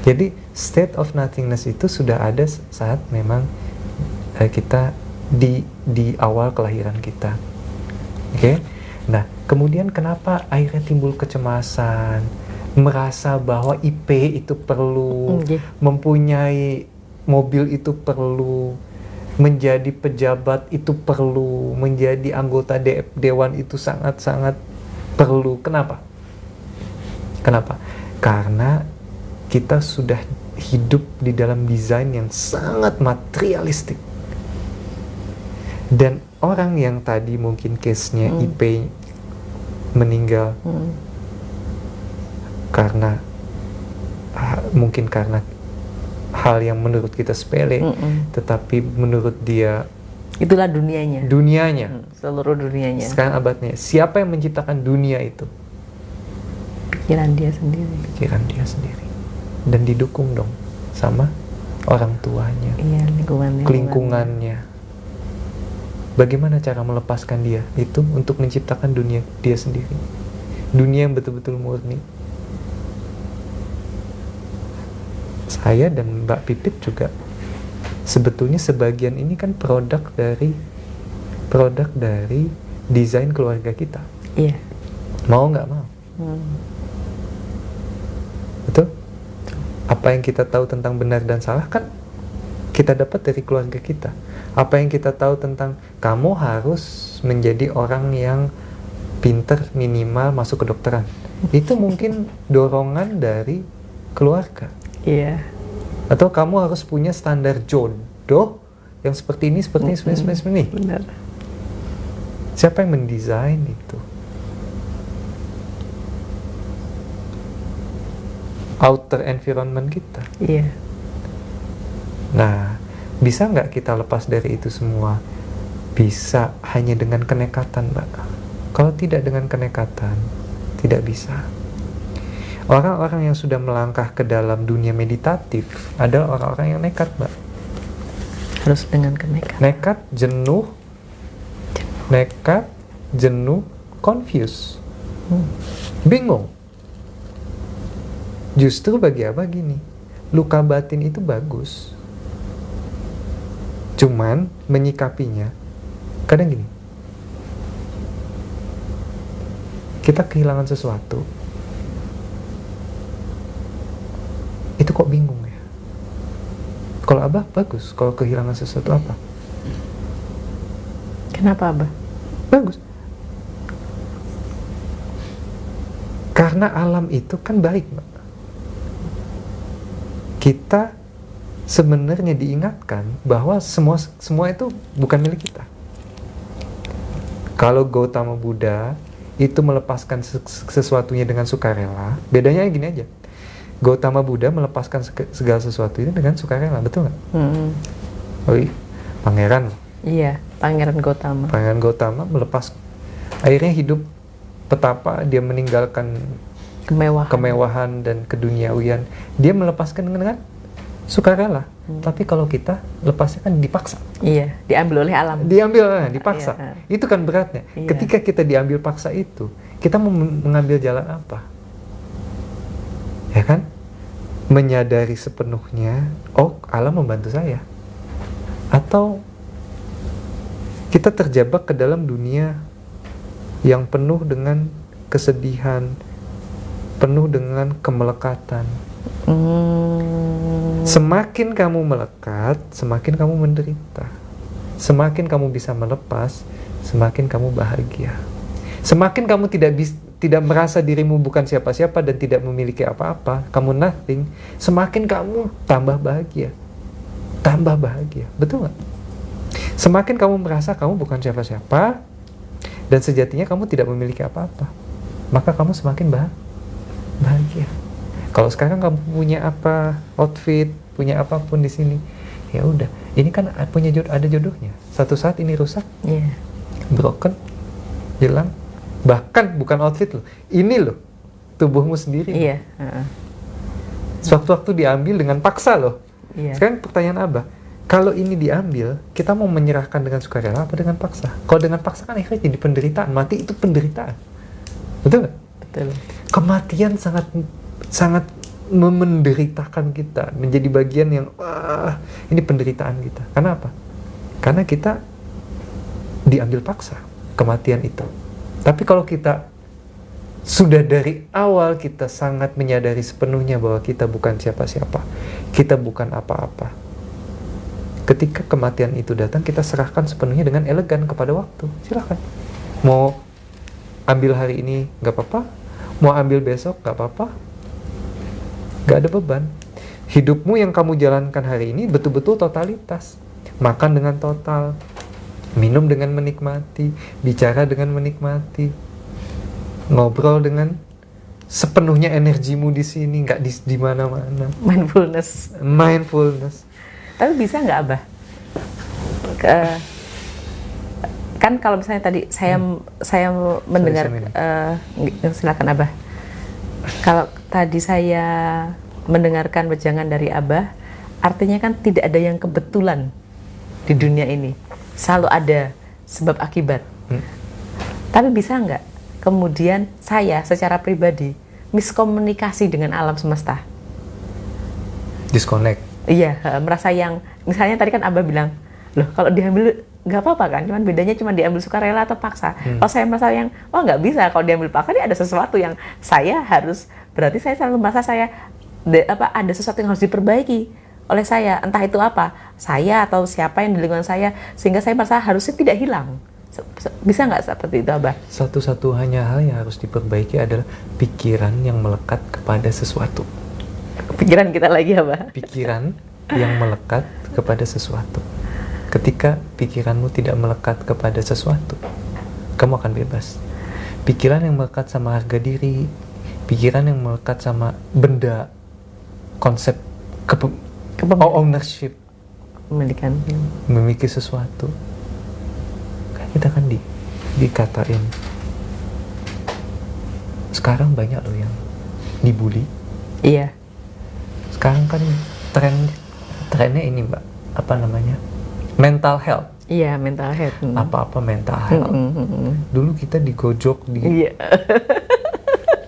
Jadi state of nothingness itu sudah ada saat memang kita di awal kelahiran kita. Oke? Nah, kemudian kenapa akhirnya timbul kecemasan, merasa bahwa IP itu perlu, mempunyai mobil itu perlu, menjadi pejabat itu perlu, menjadi anggota dewan itu sangat-sangat perlu. Kenapa? Kenapa? Karena kita sudah hidup di dalam desain yang sangat materialistik. Dan orang yang tadi mungkin case-nya IP meninggal karena mungkin karena hal yang menurut kita sepele, tetapi menurut dia itulah dunianya. Seluruh dunianya. Sekarang abadnya, siapa yang menciptakan dunia itu? Pikiran dia sendiri. Dan didukung dong sama orang tuanya, lingkungannya. Bagaimana cara melepaskan dia itu untuk menciptakan dunia dia sendiri, dunia yang betul-betul murni. Saya dan Mbak Pipit juga sebetulnya sebagian ini kan produk dari desain keluarga kita. Iya. Mau nggak mau. Betul? Apa yang kita tahu tentang benar dan salah kan kita dapat dari keluarga kita. Apa yang kita tahu tentang kamu harus menjadi orang yang pinter minimal masuk kedokteran, itu mungkin dorongan dari keluarga. Iya. Atau kamu harus punya standar jodoh yang seperti ini. Benar. Siapa yang mendesain itu? Outer environment kita. Iya. Nah, bisa nggak kita lepas dari itu semua? Bisa hanya dengan kenekatan, Mbak. Kalau tidak dengan kenekatan, tidak bisa. Orang-orang yang sudah melangkah ke dalam dunia meditatif adalah orang-orang yang nekat, Mbak. Harus dengan kenekatan. Nekat, jenuh, confused. Bingung. Justru bagi apa gini? Luka batin itu bagus. Cuman menyikapinya kadang gini. Kita kehilangan sesuatu. Itu kok bingung ya? Kalau Abah bagus, kalau kehilangan sesuatu apa? Kenapa Abah? Bagus. Karena alam itu kan baik, Mbak. Kita sebenarnya diingatkan bahwa semua itu bukan milik kita. Kalau Gautama Buddha itu melepaskan sesuatunya dengan sukarela, bedanya gini aja. Gautama Buddha melepaskan segala sesuatu itu dengan sukarela, betul nggak? Pangeran. Iya, Pangeran Gautama. Pangeran Gautama melepas, akhirnya hidup petapa, dia meninggalkan kemewahan dan keduniawian. Dia melepaskan dengan sukarela. Tapi kalau kita lepasnya kan dipaksa. Iya, diambil oleh alam. Dipaksa. Iya. Itu kan beratnya. Iya. Ketika kita diambil paksa itu, kita mau mengambil jalan apa? Ya kan? Menyadari sepenuhnya, oh alam membantu saya. Atau kita terjebak ke dalam dunia yang penuh dengan kesedihan, penuh dengan kemelekatan. Semakin kamu melekat, semakin kamu menderita. Semakin kamu bisa melepas, semakin kamu bahagia. Semakin kamu tidak merasa dirimu bukan siapa-siapa dan tidak memiliki apa-apa, kamu nothing, semakin kamu tambah bahagia. Tambah bahagia, betul nggak? Semakin kamu merasa kamu bukan siapa-siapa dan sejatinya kamu tidak memiliki apa-apa, maka kamu semakin bahagia. Kalau sekarang kamu punya apa, outfit, punya apapun di sini, ya udah, ini kan ada jodohnya. Satu saat ini rusak, broken, hilang. Bahkan bukan outfit loh, ini loh, tubuhmu sendiri. Iya. Sewaktu-waktu diambil dengan paksa loh. Iya. Sekarang pertanyaan Abah, kalau ini diambil, kita mau menyerahkan dengan sukarela apa dengan paksa? Kalau dengan paksa kan akhirnya jadi penderitaan. Mati itu penderitaan, betul nggak? Betul. Kematian sangat menderitakan kita, menjadi bagian yang ini penderitaan kita. Karena apa? Karena kita diambil paksa kematian itu. Tapi kalau kita sudah dari awal kita sangat menyadari sepenuhnya bahwa kita bukan siapa-siapa, kita bukan apa-apa. Ketika kematian itu datang, kita serahkan sepenuhnya dengan elegan kepada waktu. Silakan. Mau ambil hari ini nggak apa-apa, mau ambil besok nggak apa-apa, nggak ada beban. Hidupmu yang kamu jalankan hari ini betul-betul totalitas. Makan dengan total, minum dengan menikmati, bicara dengan menikmati, ngobrol dengan sepenuhnya energimu di sini, nggak di mana-mana. Mindfulness. Tapi bisa nggak Abah? Kan kalau misalnya tadi saya mendengar, silakan Abah. Kalau tadi saya mendengarkan wejangan dari Abah, artinya kan tidak ada yang kebetulan di dunia ini, selalu ada sebab akibat. Tapi bisa nggak kemudian saya secara pribadi miskomunikasi dengan alam semesta? Disconnect. Iya, merasa yang misalnya tadi kan Abah bilang, loh kalau diambil nggak apa-apa kan, cuman bedanya cuma diambil sukarela atau paksa. Kalau saya merasa yang, oh nggak bisa, kalau diambil paksa ini ada sesuatu yang saya harus, berarti saya selalu merasa saya ada sesuatu yang harus diperbaiki oleh saya, entah itu apa, saya atau siapa yang di lingkungan saya, sehingga saya merasa harusnya tidak hilang. Bisa nggak seperti itu Abah? Satu-satunya hal yang harus diperbaiki adalah pikiran yang melekat kepada sesuatu. Pikiran kita lagi Abah? Pikiran yang melekat kepada sesuatu. Ketika pikiranmu tidak melekat kepada sesuatu, kamu akan bebas. Pikiran yang melekat sama harga diri, pikiran yang melekat sama benda, konsep ownership, memiliki sesuatu, kan kita kan dikatain. Sekarang banyak loh yang dibully. Iya. Sekarang kan trennya ini Mbak, apa namanya? Mental health. Iya, mental health. Apa-apa mental health. Dulu kita digojok Iya.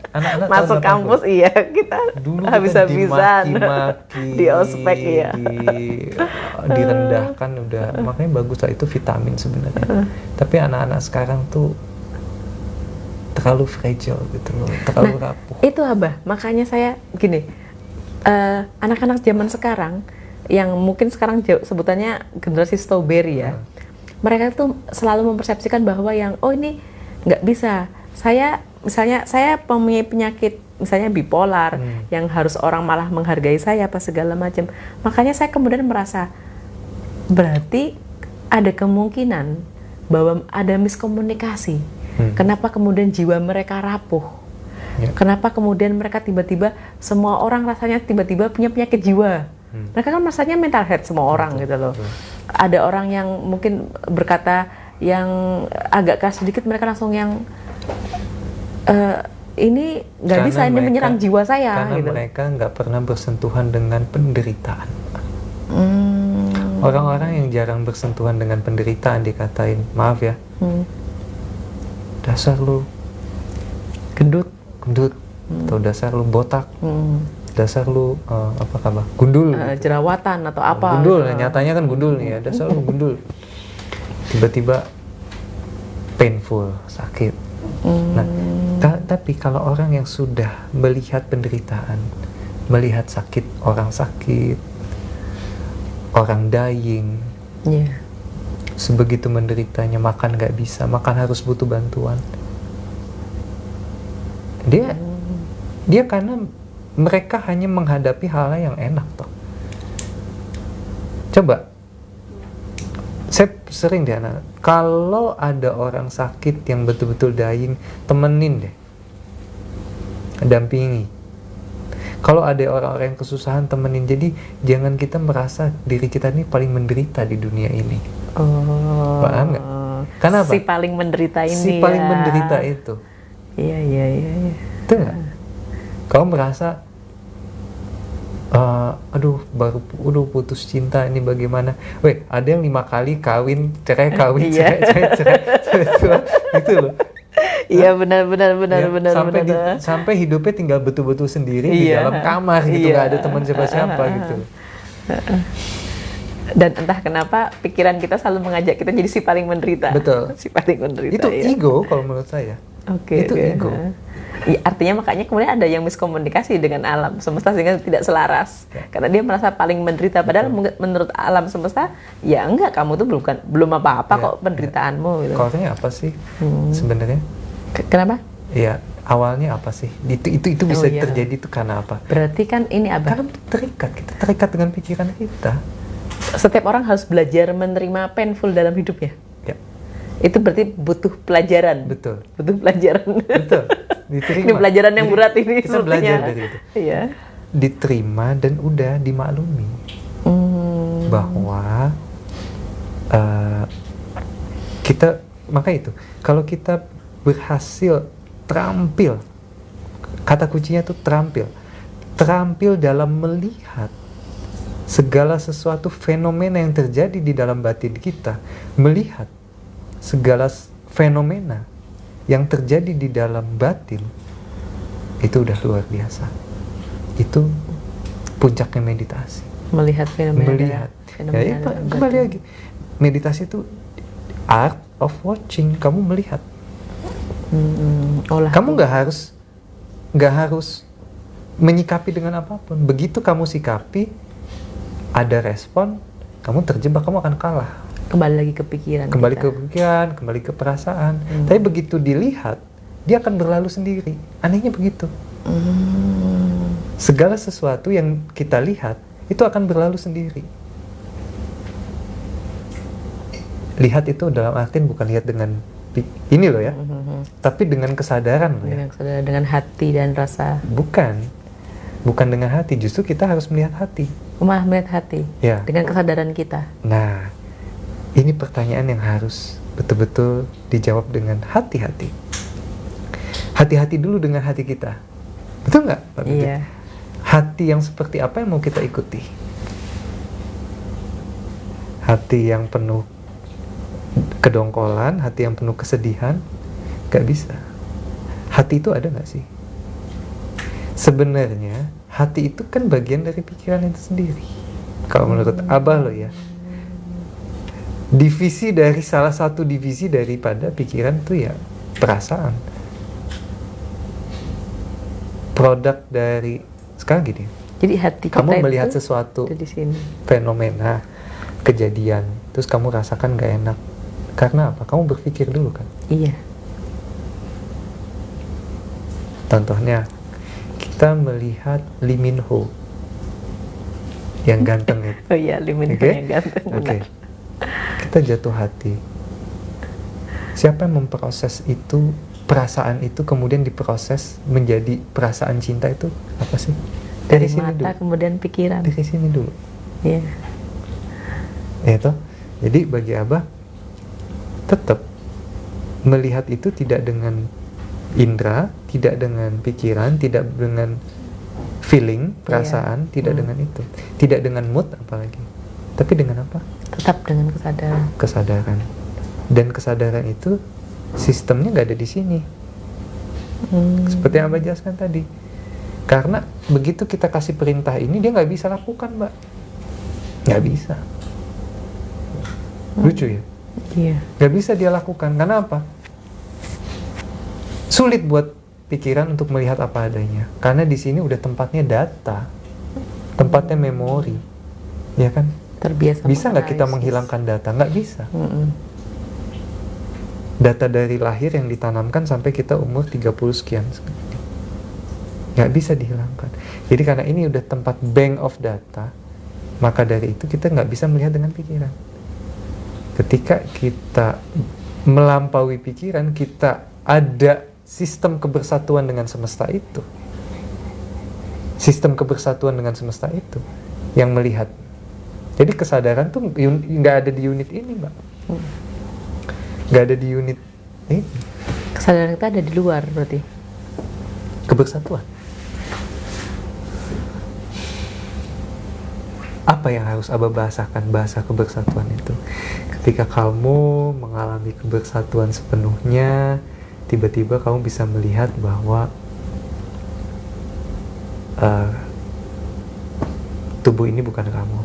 Anak-anak masuk kampus iya kita dulu habis-habisan dimaki-maki, di ospek iya. Direndahkan udah. Makanya bagus lah, itu vitamin sebenarnya. Tapi anak-anak sekarang tuh terlalu fragile gitu loh, terlalu rapuh. Itu Abah, makanya saya gini, anak-anak zaman sekarang yang mungkin sekarang sebutannya generasi strawberry ya, mereka tuh selalu mempersepsikan bahwa yang ini nggak bisa. Misalnya saya mempunyai penyakit misalnya bipolar yang harus orang malah menghargai saya apa segala macam. Makanya saya kemudian merasa berarti ada kemungkinan bahwa ada miskomunikasi. Kenapa kemudian jiwa mereka rapuh? Kenapa kemudian mereka tiba-tiba semua orang rasanya tiba-tiba punya penyakit jiwa? Mereka kan rasanya mental health semua orang gitu loh. Ada orang yang mungkin berkata yang agak keras sedikit, mereka langsung yang ini nggak bisa, ini menyerang jiwa saya. Karena gitu. Mereka nggak pernah bersentuhan dengan penderitaan. Orang-orang yang jarang bersentuhan dengan penderitaan dikatain, maaf ya, dasar lu gendut, atau dasar lu botak, dasar lu apa kabar, gundul, jerawatan atau apa? Gundul, nyatanya kan gundul nih ya, dasar lu gundul. Tiba-tiba painful, sakit. Nah, tapi kalau orang yang sudah melihat penderitaan, melihat sakit, orang dying, sebegitu menderitanya, makan nggak bisa, makan harus butuh bantuan. Dia karena mereka hanya menghadapi hal yang enak toh. Coba, saya sering deh anak, kalau ada orang sakit yang betul-betul dying, temenin deh, dampingi. Kalau ada orang-orang yang kesusahan, temenin. Jadi jangan kita merasa diri kita ini paling menderita di dunia ini. Paham nggak? Karena apa? Si paling menderita ini. Si paling menderita itu. Iya. Itu nggak? Kau merasa baru putus cinta, ini bagaimana? Ada yang 5 kali kawin, cerai, cerai, itu loh. Iya benar. Sampai hidupnya tinggal betul-betul sendiri di dalam kamar gitu, nggak ada teman siapa-siapa gitu. Dan entah kenapa pikiran kita selalu mengajak kita jadi si paling menderita. Betul. Si paling menderita. Itu ya. ego kalau menurut saya. Oke. Itu ego. Ya, artinya makanya kemudian ada yang miskomunikasi dengan alam semesta sehingga tidak selaras. Karena dia merasa paling menderita. Padahal menurut alam semesta, ya enggak, kamu tuh belum apa-apa kok penderitaanmu. Gitu. Cause-nya apa sih sebenarnya? Kenapa? Iya, awalnya apa sih? Itu bisa terjadi itu karena apa? Berarti kan ini Abah. Karena kita terikat dengan pikiran kita. Setiap orang harus belajar menerima painful dalam hidupnya. Ya. Itu berarti butuh pelajaran. Betul. Butuh pelajaran. Betul. Diterima. Ini pelajaran yang berat ini. Kita belajar dari itu. Iya. Diterima dan udah dimaklumi bahwa kita, maka itu kalau kita berhasil terampil, kata kuncinya tuh terampil dalam melihat segala sesuatu fenomena yang terjadi di dalam batin kita, melihat segala fenomena yang terjadi di dalam batin, itu udah luar biasa. Itu puncaknya meditasi. Melihat fenomena. Ya, kembali lagi, meditasi itu art of watching. Kamu melihat. Kamu nggak harus menyikapi dengan apapun. Begitu kamu sikapi, ada respon, kamu terjebak, kamu akan kalah. Kembali lagi ke pikiran. Kembali ke perasaan. Tapi begitu dilihat, dia akan berlalu sendiri. Anehnya begitu. Segala sesuatu yang kita lihat itu akan berlalu sendiri. Lihat itu dalam artian bukan lihat dengan ini loh ya, tapi dengan kesadaran loh ya. Dengan hati dan rasa. Bukan dengan hati, justru kita harus melihat hati. Malah melihat hati, ya. Dengan kesadaran kita. Nah, ini pertanyaan yang harus betul-betul dijawab dengan hati-hati. Hati-hati dulu dengan hati kita. Betul nggak, Pak Biti? Iya. Hati yang seperti apa yang mau kita ikuti? Hati yang penuh kedongkolan, hati yang penuh kesedihan? Gak bisa. Hati itu ada gak sih? Sebenarnya hati itu kan bagian dari pikiran itu sendiri. Kalau menurut Abah lo ya, salah satu divisi daripada pikiran itu ya perasaan. Produk dari, sekarang gini, jadi hati kita kamu melihat sesuatu di sini. Fenomena, kejadian, terus kamu rasakan gak enak. Karena apa? Kamu berpikir dulu kan? Iya. Contohnya, kita melihat Lee Min Ho yang ganteng itu. Oh iya, Lee Min Ho yang ganteng. Okay. Kita jatuh hati. Siapa yang memproses itu, perasaan itu kemudian diproses menjadi perasaan cinta itu apa sih? Dari sini mata dulu. Kemudian pikiran. Dari sini dulu. Iya. Ya toh. Jadi bagi Abah tetap melihat itu tidak dengan indera, tidak dengan pikiran, tidak dengan feeling, perasaan, tidak dengan itu, tidak dengan mood apalagi, tapi dengan apa? Tetap dengan kesadaran. Kesadaran. Dan kesadaran itu sistemnya nggak ada di sini. Seperti yang Abah jelaskan tadi. Karena begitu kita kasih perintah ini, dia nggak bisa lakukan, Mbak. Nggak bisa. Lucu ya? Iya. Nggak bisa dia lakukan. Karena apa? Sulit buat pikiran untuk melihat apa adanya. Karena di sini udah tempatnya data, tempatnya memori, ya kan? Terbiasa. Bisa nggak kita menghilangkan data? Nggak bisa. Data dari lahir yang ditanamkan sampai kita umur 30 sekian. Nggak bisa dihilangkan. Jadi karena ini udah tempat bank of data, maka dari itu kita nggak bisa melihat dengan pikiran. Ketika kita melampaui pikiran, kita ada sistem kebersatuan dengan semesta itu. Sistem kebersatuan dengan semesta itu yang melihat. Jadi kesadaran tuh nggak ada di unit ini, Mbak. Nggak ada di unit ini. Kesadaran kita ada di luar berarti. Kebersatuan. Apa yang harus Abah bahasakan bahasa kebersatuan itu? Ketika kamu mengalami kebersatuan sepenuhnya, tiba-tiba kamu bisa melihat bahwa tubuh ini bukan kamu.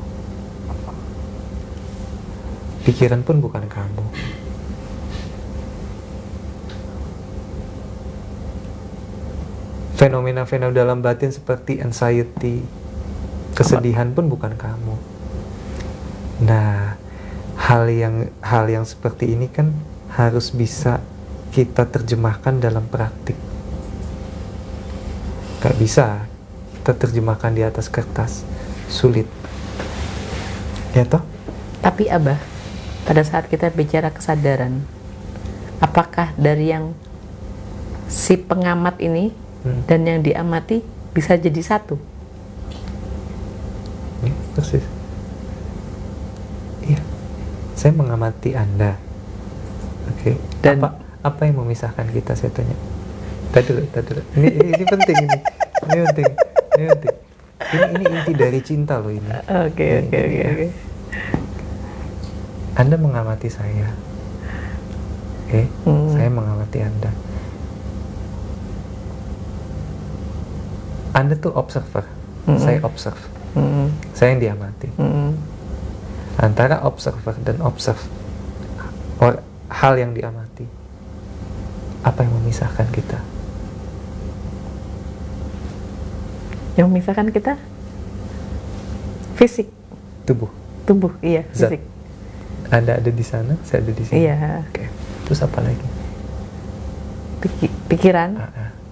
Pikiran pun bukan kamu. Fenomena-fenomena dalam batin seperti anxiety, kesedihan pun bukan kamu. Nah, hal yang seperti ini kan harus bisa kita terjemahkan dalam praktik. Gak bisa kita terjemahkan di atas kertas, sulit. Ya toh? Tapi Abah, pada saat kita bicara kesadaran, apakah dari yang si pengamat ini dan yang diamati bisa jadi satu? Ya, persis. Iya, saya mengamati Anda. Oke. Dan apa yang memisahkan kita, saya tanya. Tadi dulu. Ini penting ini. Ini penting. Ini inti dari cinta loh ini. Oke. Anda mengamati saya. Oke. Saya mengamati Anda. Anda tuh observer. Saya observe. Saya yang diamati. Antara observer dan observe, hal yang diamati, apa yang memisahkan kita? Yang memisahkan kita fisik, tubuh, iya, Zat. fisik. Anda ada di sana, saya ada di sini. Iya. Oke. Terus apa lagi? Pikiran.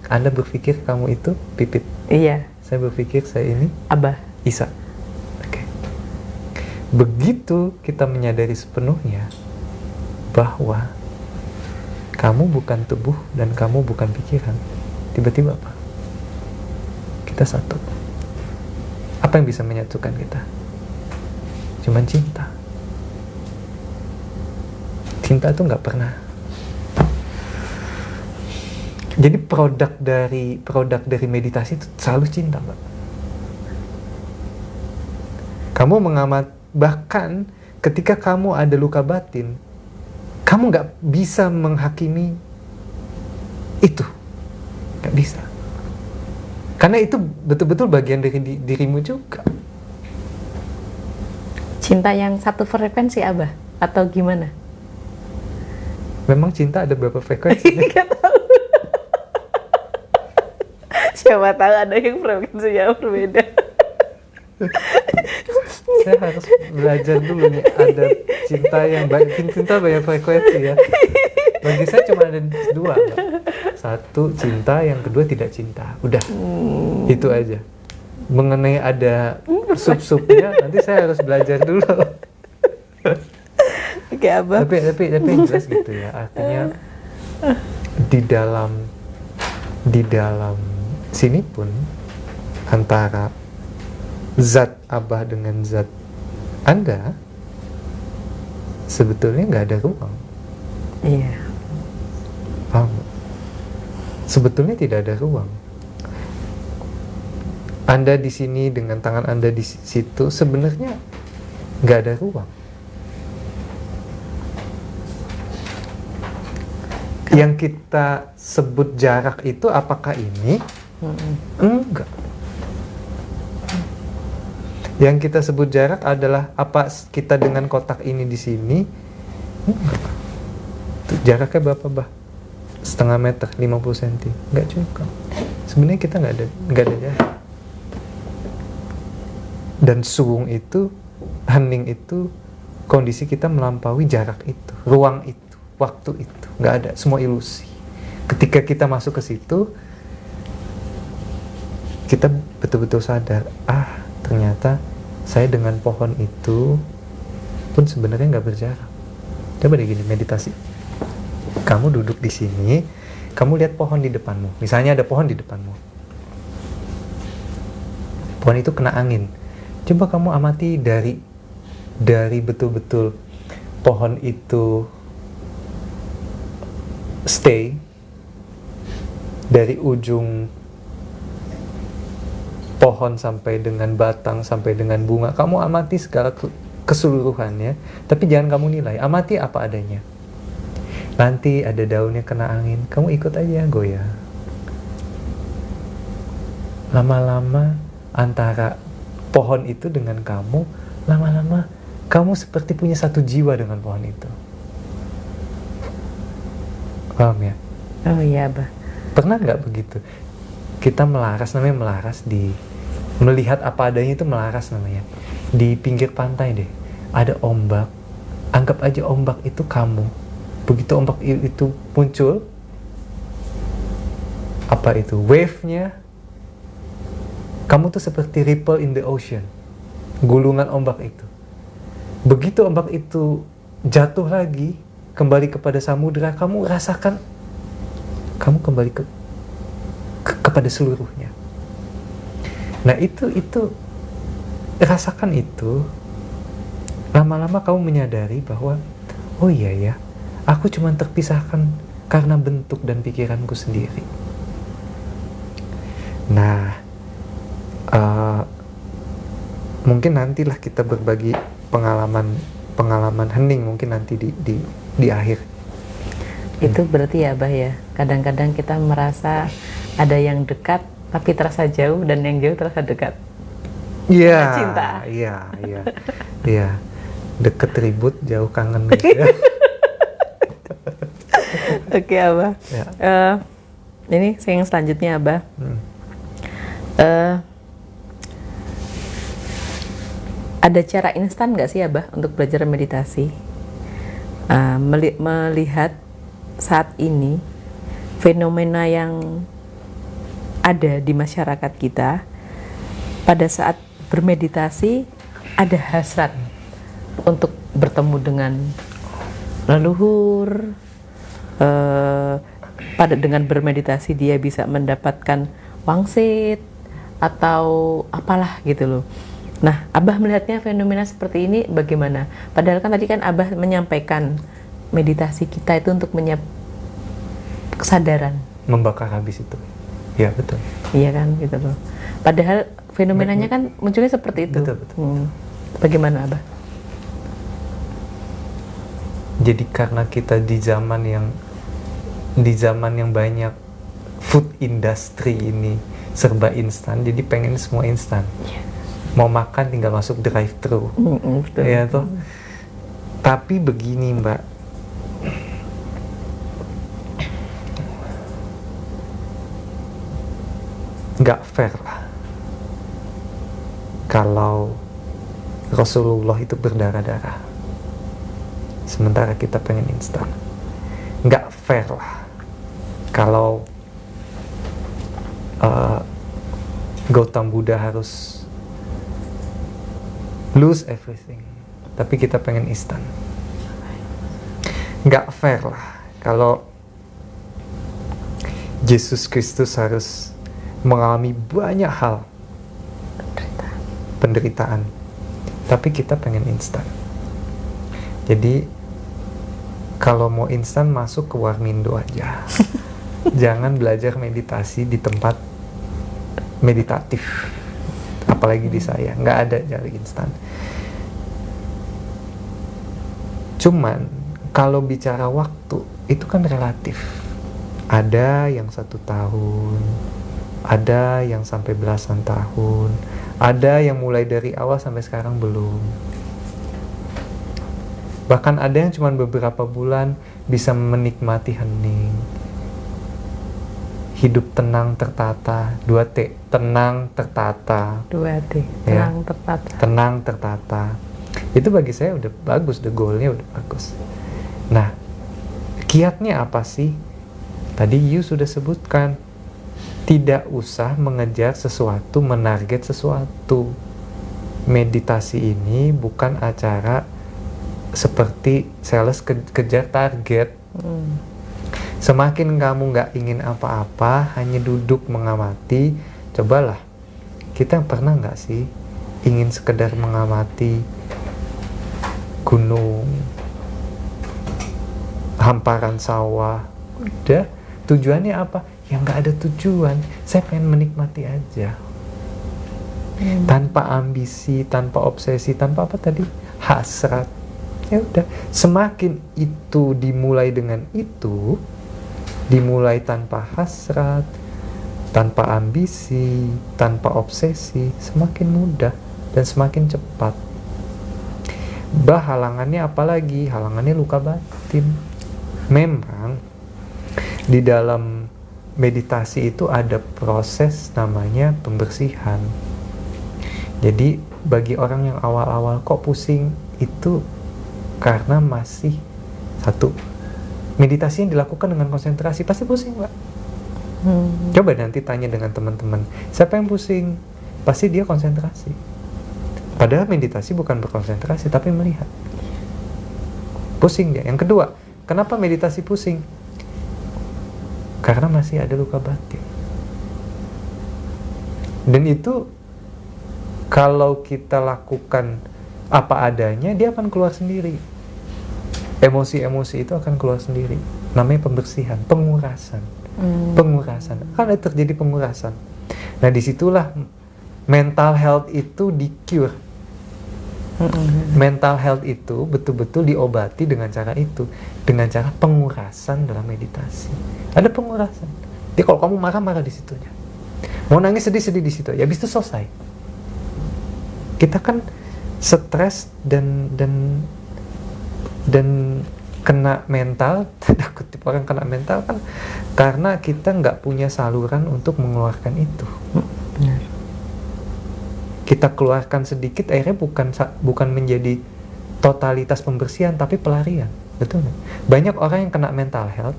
Anda berpikir kamu itu Pipit. Iya. Saya berpikir saya ini Abah. Isa. Oke. Begitu kita menyadari sepenuhnya bahwa kamu bukan tubuh dan kamu bukan pikiran, tiba-tiba apa? Kita satu. Apa yang bisa menyatukan kita? Cuman cinta. Cinta itu nggak pernah. Jadi produk dari meditasi itu selalu cinta, Mbak. Kamu mengamat, bahkan ketika kamu ada luka batin, kamu nggak bisa menghakimi itu, nggak bisa. Karena itu betul-betul bagian dari dirimu juga. Cinta yang satu frekuensi, Abah, atau gimana? Memang cinta ada berapa frekuensi? Nggak tahu. Siapa tahu ada yang frekuensinya berbeda. Saya harus belajar dulu nih, ada cinta yang banyak frekuensi ya. Bagi saya cuma ada dua, Mbak. Satu cinta, yang kedua tidak cinta. Udah, itu aja. Mengenai ada sub-subnya, nanti saya harus belajar dulu. Oke, Abah. Tapi jelas gitu ya. Artinya di dalam sini pun antara zat Abah dengan zat Anda sebetulnya nggak ada ruang. Iya. Paham? Sebetulnya tidak ada ruang. Anda di sini dengan tangan Anda di situ, sebenarnya nggak ada ruang. Yang kita sebut jarak itu apakah ini? Enggak. Yang kita sebut jarak adalah apa kita dengan kotak ini di sini? Enggak. Jaraknya berapa, Bah? Setengah meter, 50 cm. Enggak cukup. Sebenarnya kita nggak ada jarak. Dan suwung itu, hening itu, kondisi kita melampaui jarak itu, ruang itu, waktu itu. Nggak ada, semua ilusi. Ketika kita masuk ke situ, kita betul-betul sadar, ternyata saya dengan pohon itu pun sebenarnya nggak berjarak. Coba deh gini, meditasi. Kamu duduk di sini, kamu lihat pohon di depanmu. Misalnya ada pohon di depanmu. Pohon itu kena angin. Coba kamu amati dari betul-betul pohon itu stay dari ujung pohon sampai dengan batang, sampai dengan bunga. Kamu amati segala keseluruhannya, tapi jangan kamu nilai. Amati apa adanya. Nanti ada daunnya kena angin, kamu ikut aja goyah. Lama-lama antara pohon itu dengan kamu, lama-lama kamu seperti punya satu jiwa dengan pohon itu. Paham ya? Oh iya, Abah. Pernah nggak begitu? Kita melaras, namanya melaras, melihat apa adanya itu melaras namanya. Di pinggir pantai deh, ada ombak. Anggap aja ombak itu kamu. Begitu ombak itu muncul, apa itu? Wave-nya, kamu tuh seperti ripple in the ocean. Gulungan ombak itu. Begitu ombak itu jatuh lagi, kembali kepada samudera, kamu rasakan, kamu kembali kepada seluruhnya. Nah itu rasakan itu. Lama-lama kamu menyadari bahwa, oh iya ya, aku cuma terpisahkan karena bentuk dan pikiranku sendiri. Nah, mungkin nantilah kita berbagi pengalaman hening, mungkin nanti di akhir. Itu berarti ya, Abah ya, kadang-kadang kita merasa ada yang dekat tapi terasa jauh, dan yang jauh terasa dekat. Iya. Cinta. Iya. Deket ribut, jauh kangen gitu ya. Oke, Abah. Ya. Ini yang selanjutnya, Abah. Ada cara instan nggak sih, Abah, untuk belajar meditasi? Melihat saat ini fenomena yang ada di masyarakat kita, pada saat bermeditasi ada hasrat untuk bertemu dengan leluhur. Dengan bermeditasi dia bisa mendapatkan wangsit atau apalah gitu loh. Nah, Abah melihatnya fenomena seperti ini bagaimana? Padahal kan tadi kan Abah menyampaikan meditasi kita itu untuk kesadaran. Membakar habis itu. Ya, betul. Iya kan, gitu loh. Padahal fenomenanya kan munculnya seperti itu. Betul. Bagaimana, Abah? Jadi karena kita di zaman yang banyak food industry ini serba instan, jadi pengen semua instan. Mau makan tinggal masuk drive-thru. Betul. Ya toh. Tapi begini, Mbak. Nggak fair lah kalau Rasulullah itu berdarah-darah sementara kita pengen instan. Nggak fair lah kalau Gautam Buddha harus lose everything tapi kita pengen instan. Nggak fair lah kalau Yesus Kristus harus mengalami banyak hal penderitaan tapi kita pengen instan. Jadi kalau mau instan masuk ke Warmindo aja. Jangan belajar meditasi di tempat meditatif, apalagi di saya nggak ada cari instan. Cuman kalau bicara waktu itu kan relatif. Ada yang 1 tahun, ada yang sampai belasan tahun, ada yang mulai dari awal sampai sekarang belum. Bahkan ada yang cuma beberapa bulan bisa menikmati hening. Hidup tenang tertata, 2T, tenang tertata. 2T, tenang tertata. Tenang tertata. Itu bagi saya udah bagus, the goalnya udah bagus. Nah, kiatnya apa sih? Tadi Yu sudah sebutkan. Tidak usah mengejar sesuatu, menarget sesuatu. Meditasi ini bukan acara seperti sales kejar target. Semakin kamu nggak ingin apa-apa, hanya duduk mengamati, cobalah. Kita pernah nggak sih ingin sekedar mengamati gunung, hamparan sawah? Udah, tujuannya apa? Ya nggak ada tujuan, saya pengen menikmati aja. Tanpa ambisi, tanpa obsesi, tanpa apa tadi? Hasrat. Ya udah, semakin itu dimulai dengan itu, dimulai tanpa hasrat, tanpa ambisi, tanpa obsesi, semakin mudah dan semakin cepat. halangannya apa lagi? Halangannya luka batin. Memang di dalam meditasi itu ada proses namanya pembersihan. Jadi bagi orang yang awal-awal kok pusing, itu karena masih satu, meditasi yang dilakukan dengan konsentrasi pasti pusing, Pak. Coba nanti tanya dengan teman-teman, siapa yang pusing? Pasti dia konsentrasi. Padahal meditasi bukan berkonsentrasi, tapi melihat. Pusing dia. Yang kedua, kenapa meditasi pusing? Karena masih ada luka batin. Dan itu kalau kita lakukan apa adanya, dia akan keluar sendiri. Emosi-emosi itu akan keluar sendiri. Namanya pembersihan, pengurasan. Pengurasan. Akan ada terjadi pengurasan. Nah, disitulah mental health itu di-cure. Mental health itu betul-betul diobati dengan cara itu. Dengan cara pengurasan dalam meditasi. Ada pengurasan. Jadi kalau kamu marah-marah di situnya. Mau nangis sedih-sedih di situ. Ya, habis itu selesai. Kita kan stres dan kena mental, tanda kutip orang kena mental kan karena kita nggak punya saluran untuk mengeluarkan itu. Benar. Kita keluarkan sedikit, akhirnya bukan menjadi totalitas pembersihan, tapi pelarian. Betul nggak? Banyak orang yang kena mental health,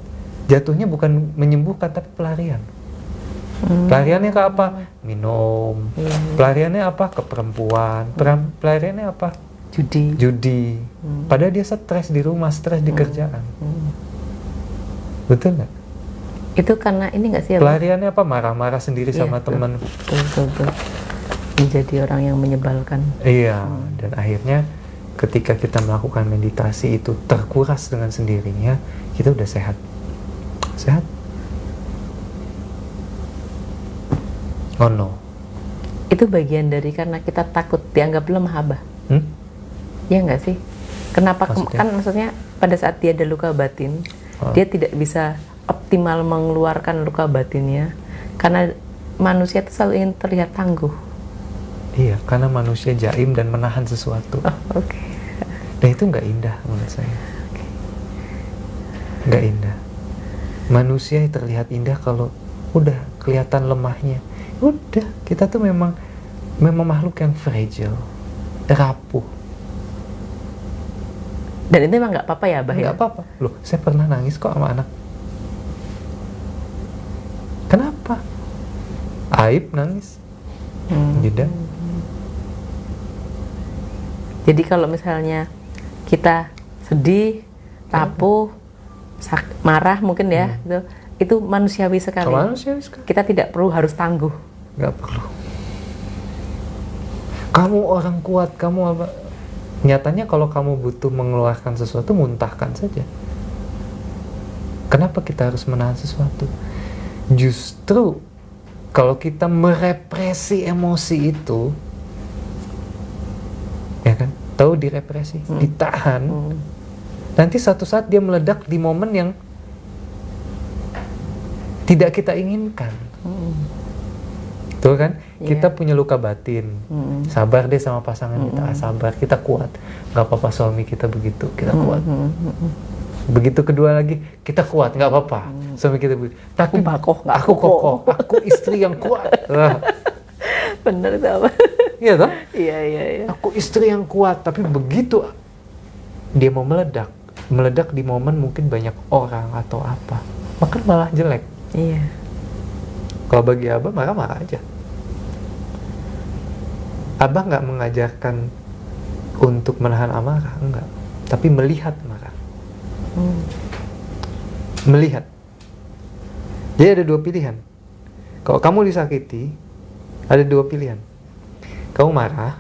jatuhnya bukan menyembuhkan, tapi pelarian. Pelariannya ke apa? Minum. Pelariannya apa? Ke perempuan. Pelariannya apa? Judi. Padahal dia stres di rumah, stres di kerjaan. Betul nggak? Itu karena ini nggak sih? Pelariannya apa? Marah-marah sendiri sama teman. Betul. Menjadi orang yang menyebalkan. Iya. Dan akhirnya ketika kita melakukan meditasi itu terkuras dengan sendirinya, kita udah sehat. Sehat. Oh no. Itu bagian dari karena kita takut dianggap lemah, Abah. Ya nggak sih? Kenapa? Maksudnya pada saat dia ada luka batin, dia tidak bisa optimal mengeluarkan luka batinnya karena manusia itu selalu ingin terlihat tangguh. Iya, karena manusia jaim dan menahan sesuatu. Oke. Dan itu nggak indah menurut saya. Nggak indah. Manusia terlihat indah kalau udah kelihatan lemahnya. Udah, kita tuh memang makhluk yang fragile, rapuh. Dan itu memang nggak apa-apa ya, Abah? Nggak apa-apa. Loh, saya pernah nangis kok sama anak. Kenapa? Aib nangis. Tidak. Jadi kalau misalnya kita sedih, rapuh, marah mungkin ya, itu manusiawi sekali. Kita tidak perlu harus tangguh. Nggak perlu. Kamu orang kuat, kamu apa? Nyatanya kalau kamu butuh mengeluarkan sesuatu, muntahkan saja. Kenapa kita harus menahan sesuatu? Justru kalau kita merepresi emosi itu, ya kan? Tahu direpresi, ditahan. Nanti suatu saat dia meledak di momen yang tidak kita inginkan. Tuh kan? Kita punya luka batin. Sabar deh sama pasangan kita. Sabar, kita kuat. Gak apa-apa suami kita begitu, kita kuat. Begitu kedua lagi, kita kuat, gak apa-apa suami kita begitu. Tapi aku kokoh, aku istri yang kuat. Bener itu apa? Iya toh? Iya. Aku istri yang kuat, tapi begitu dia mau meledak di momen mungkin banyak orang atau apa, maka malah jelek. Iya. Kalau bagi Abah, marah-marah aja. Abah nggak mengajarkan untuk menahan amarah, enggak. Tapi melihat marah. Melihat. Jadi ada dua pilihan. Kalau kamu disakiti, ada dua pilihan. Kamu marah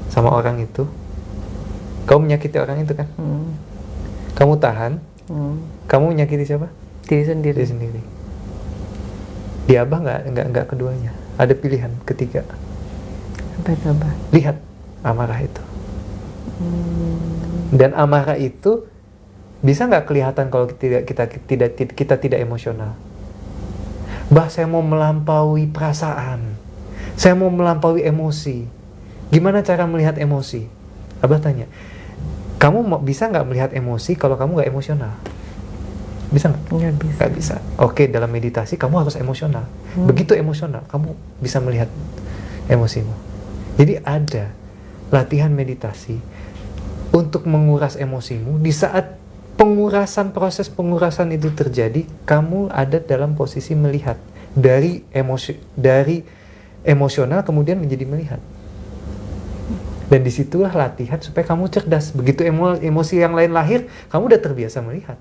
sama orang itu, kamu menyakiti orang itu kan? Kamu tahan, kamu menyakiti siapa? Diri sendiri. Di Abah nggak keduanya. Ada pilihan ketiga. Apa itu, Abah? Lihat amarah itu. Dan amarah itu bisa nggak kelihatan kalau kita tidak emosional. Saya mau melampaui perasaan. Saya mau melampaui emosi. Gimana cara melihat emosi? Abah tanya. Kamu bisa nggak melihat emosi kalau kamu nggak emosional? Bisa nggak? Nggak bisa. Nggak bisa. Oke, dalam meditasi kamu harus emosional. Begitu emosional, kamu bisa melihat emosimu. Jadi ada latihan meditasi untuk menguras emosimu. Di saat proses pengurasan itu terjadi, kamu ada dalam posisi melihat dari emosional kemudian menjadi melihat. Dan disitulah latihan supaya kamu cerdas. Begitu emosi yang lain lahir, kamu udah terbiasa melihat.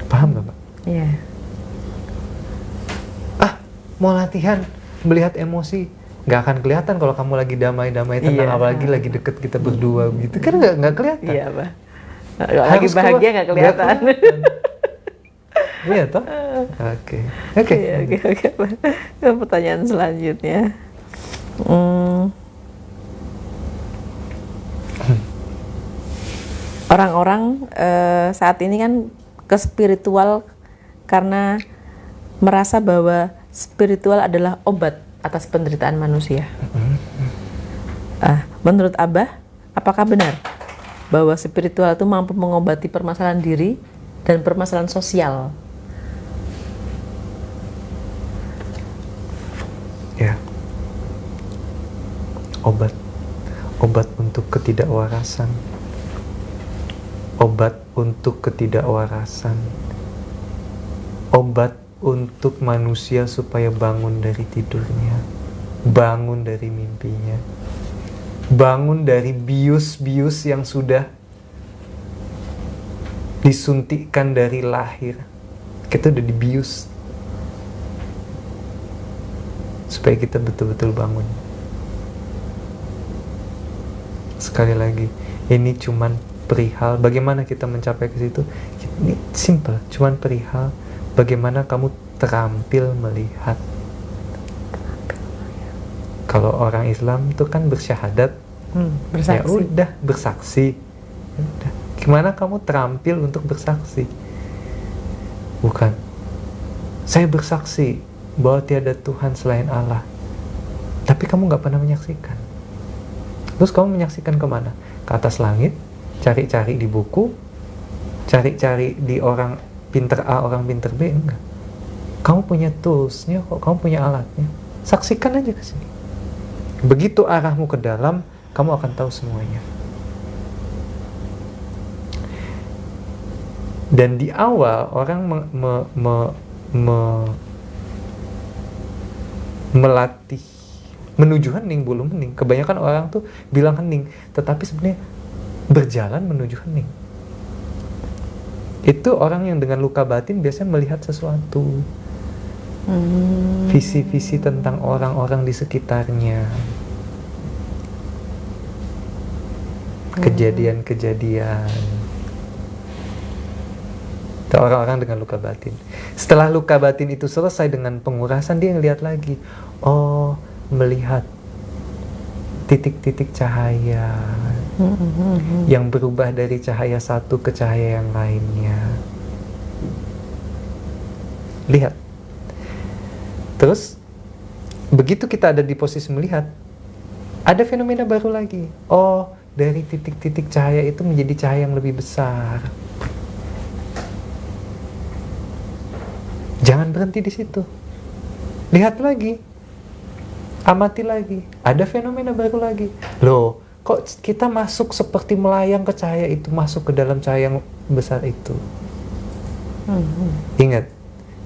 Paham gak, Mbak? Iya. Mau latihan melihat emosi, nggak akan kelihatan kalau kamu lagi damai-damai tenang, apalagi lagi deket kita berdua gitu. Kan nggak kelihatan. Iya, Pak. Lagi bahagia nggak kelihatan. Iya toh? Oke. Pertanyaan selanjutnya. Orang-orang saat ini kan ke spiritual karena merasa bahwa spiritual adalah obat atas penderitaan manusia. Menurut Abah, apakah benar bahwa spiritual itu mampu mengobati permasalahan diri dan permasalahan sosial? Ya. Obat untuk ketidakwarasan. Obat untuk ketidakwarasan. Obat untuk manusia supaya bangun dari tidurnya, bangun dari mimpinya, bangun dari bius-bius yang sudah disuntikkan dari lahir. Kita udah dibius supaya kita betul-betul bangun. Sekali lagi, ini cuman perihal bagaimana kita mencapai ke situ. Ini simple, cuman perihal bagaimana kamu terampil melihat. Kalau orang Islam itu kan bersyahadat, bersaksi. Ya udah bersaksi. Udah. Gimana kamu terampil untuk bersaksi? Bukan, saya bersaksi bahwa tiada Tuhan selain Allah, tapi kamu nggak pernah menyaksikan. Terus kamu menyaksikan kemana? Ke atas langit, cari-cari di buku, cari-cari di orang pinter A, orang pinter B, enggak. Kamu punya toolsnya kok, kamu punya alatnya. Saksikan aja ke sini. Begitu arahmu ke dalam, kamu akan tahu semuanya. Dan di awal orang melatih menuju hening, belum hening. Kebanyakan orang tuh bilang hening, tetapi sebenarnya berjalan menuju hening. Itu orang yang dengan luka batin biasanya melihat sesuatu, visi-visi tentang orang-orang di sekitarnya, kejadian-kejadian. Itu orang-orang dengan luka batin. Setelah luka batin itu selesai dengan pengurasan, dia ngelihat lagi, melihat titik-titik cahaya yang berubah dari cahaya satu ke cahaya yang lainnya. Lihat. Terus begitu kita ada di posisi melihat, ada fenomena baru lagi. Dari titik-titik cahaya itu menjadi cahaya yang lebih besar. Jangan berhenti di situ. Lihat lagi. Amati lagi, ada fenomena baru lagi. Loh, kok kita masuk seperti melayang ke cahaya itu, masuk ke dalam cahaya yang besar itu. Ingat,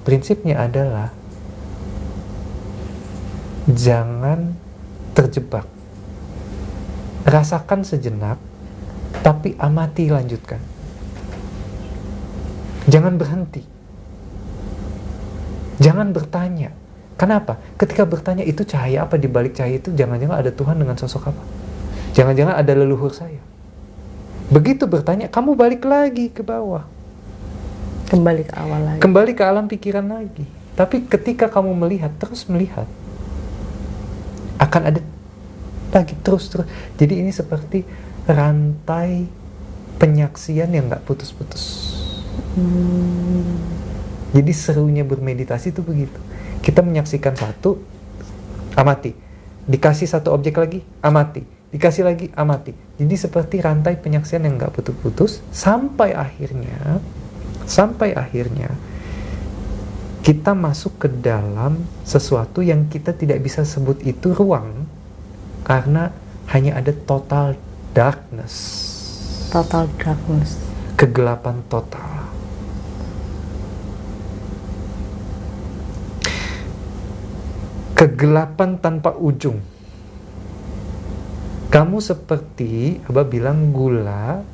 prinsipnya adalah jangan terjebak. Rasakan sejenak, tapi amati, lanjutkan. Jangan berhenti. Jangan bertanya. Kenapa? Ketika bertanya itu cahaya apa, di balik cahaya itu jangan-jangan ada Tuhan dengan sosok apa? Jangan-jangan ada leluhur saya. Begitu bertanya, kamu balik lagi ke bawah. Kembali ke awal lagi. Kembali ke alam pikiran lagi. Tapi ketika kamu melihat, terus melihat, akan ada lagi terus. Jadi ini seperti rantai penyaksian yang gak putus-putus. Jadi serunya bermeditasi itu begitu. Kita menyaksikan satu, amati. Dikasih satu objek lagi, amati. dikasih lagi amati. Jadi seperti rantai penyaksian yang nggak putus-putus sampai akhirnya kita masuk ke dalam sesuatu yang kita tidak bisa sebut itu ruang karena hanya ada total darkness. Total darkness. Kegelapan total. Kegelapan tanpa ujung. Kamu seperti, Abah bilang, gula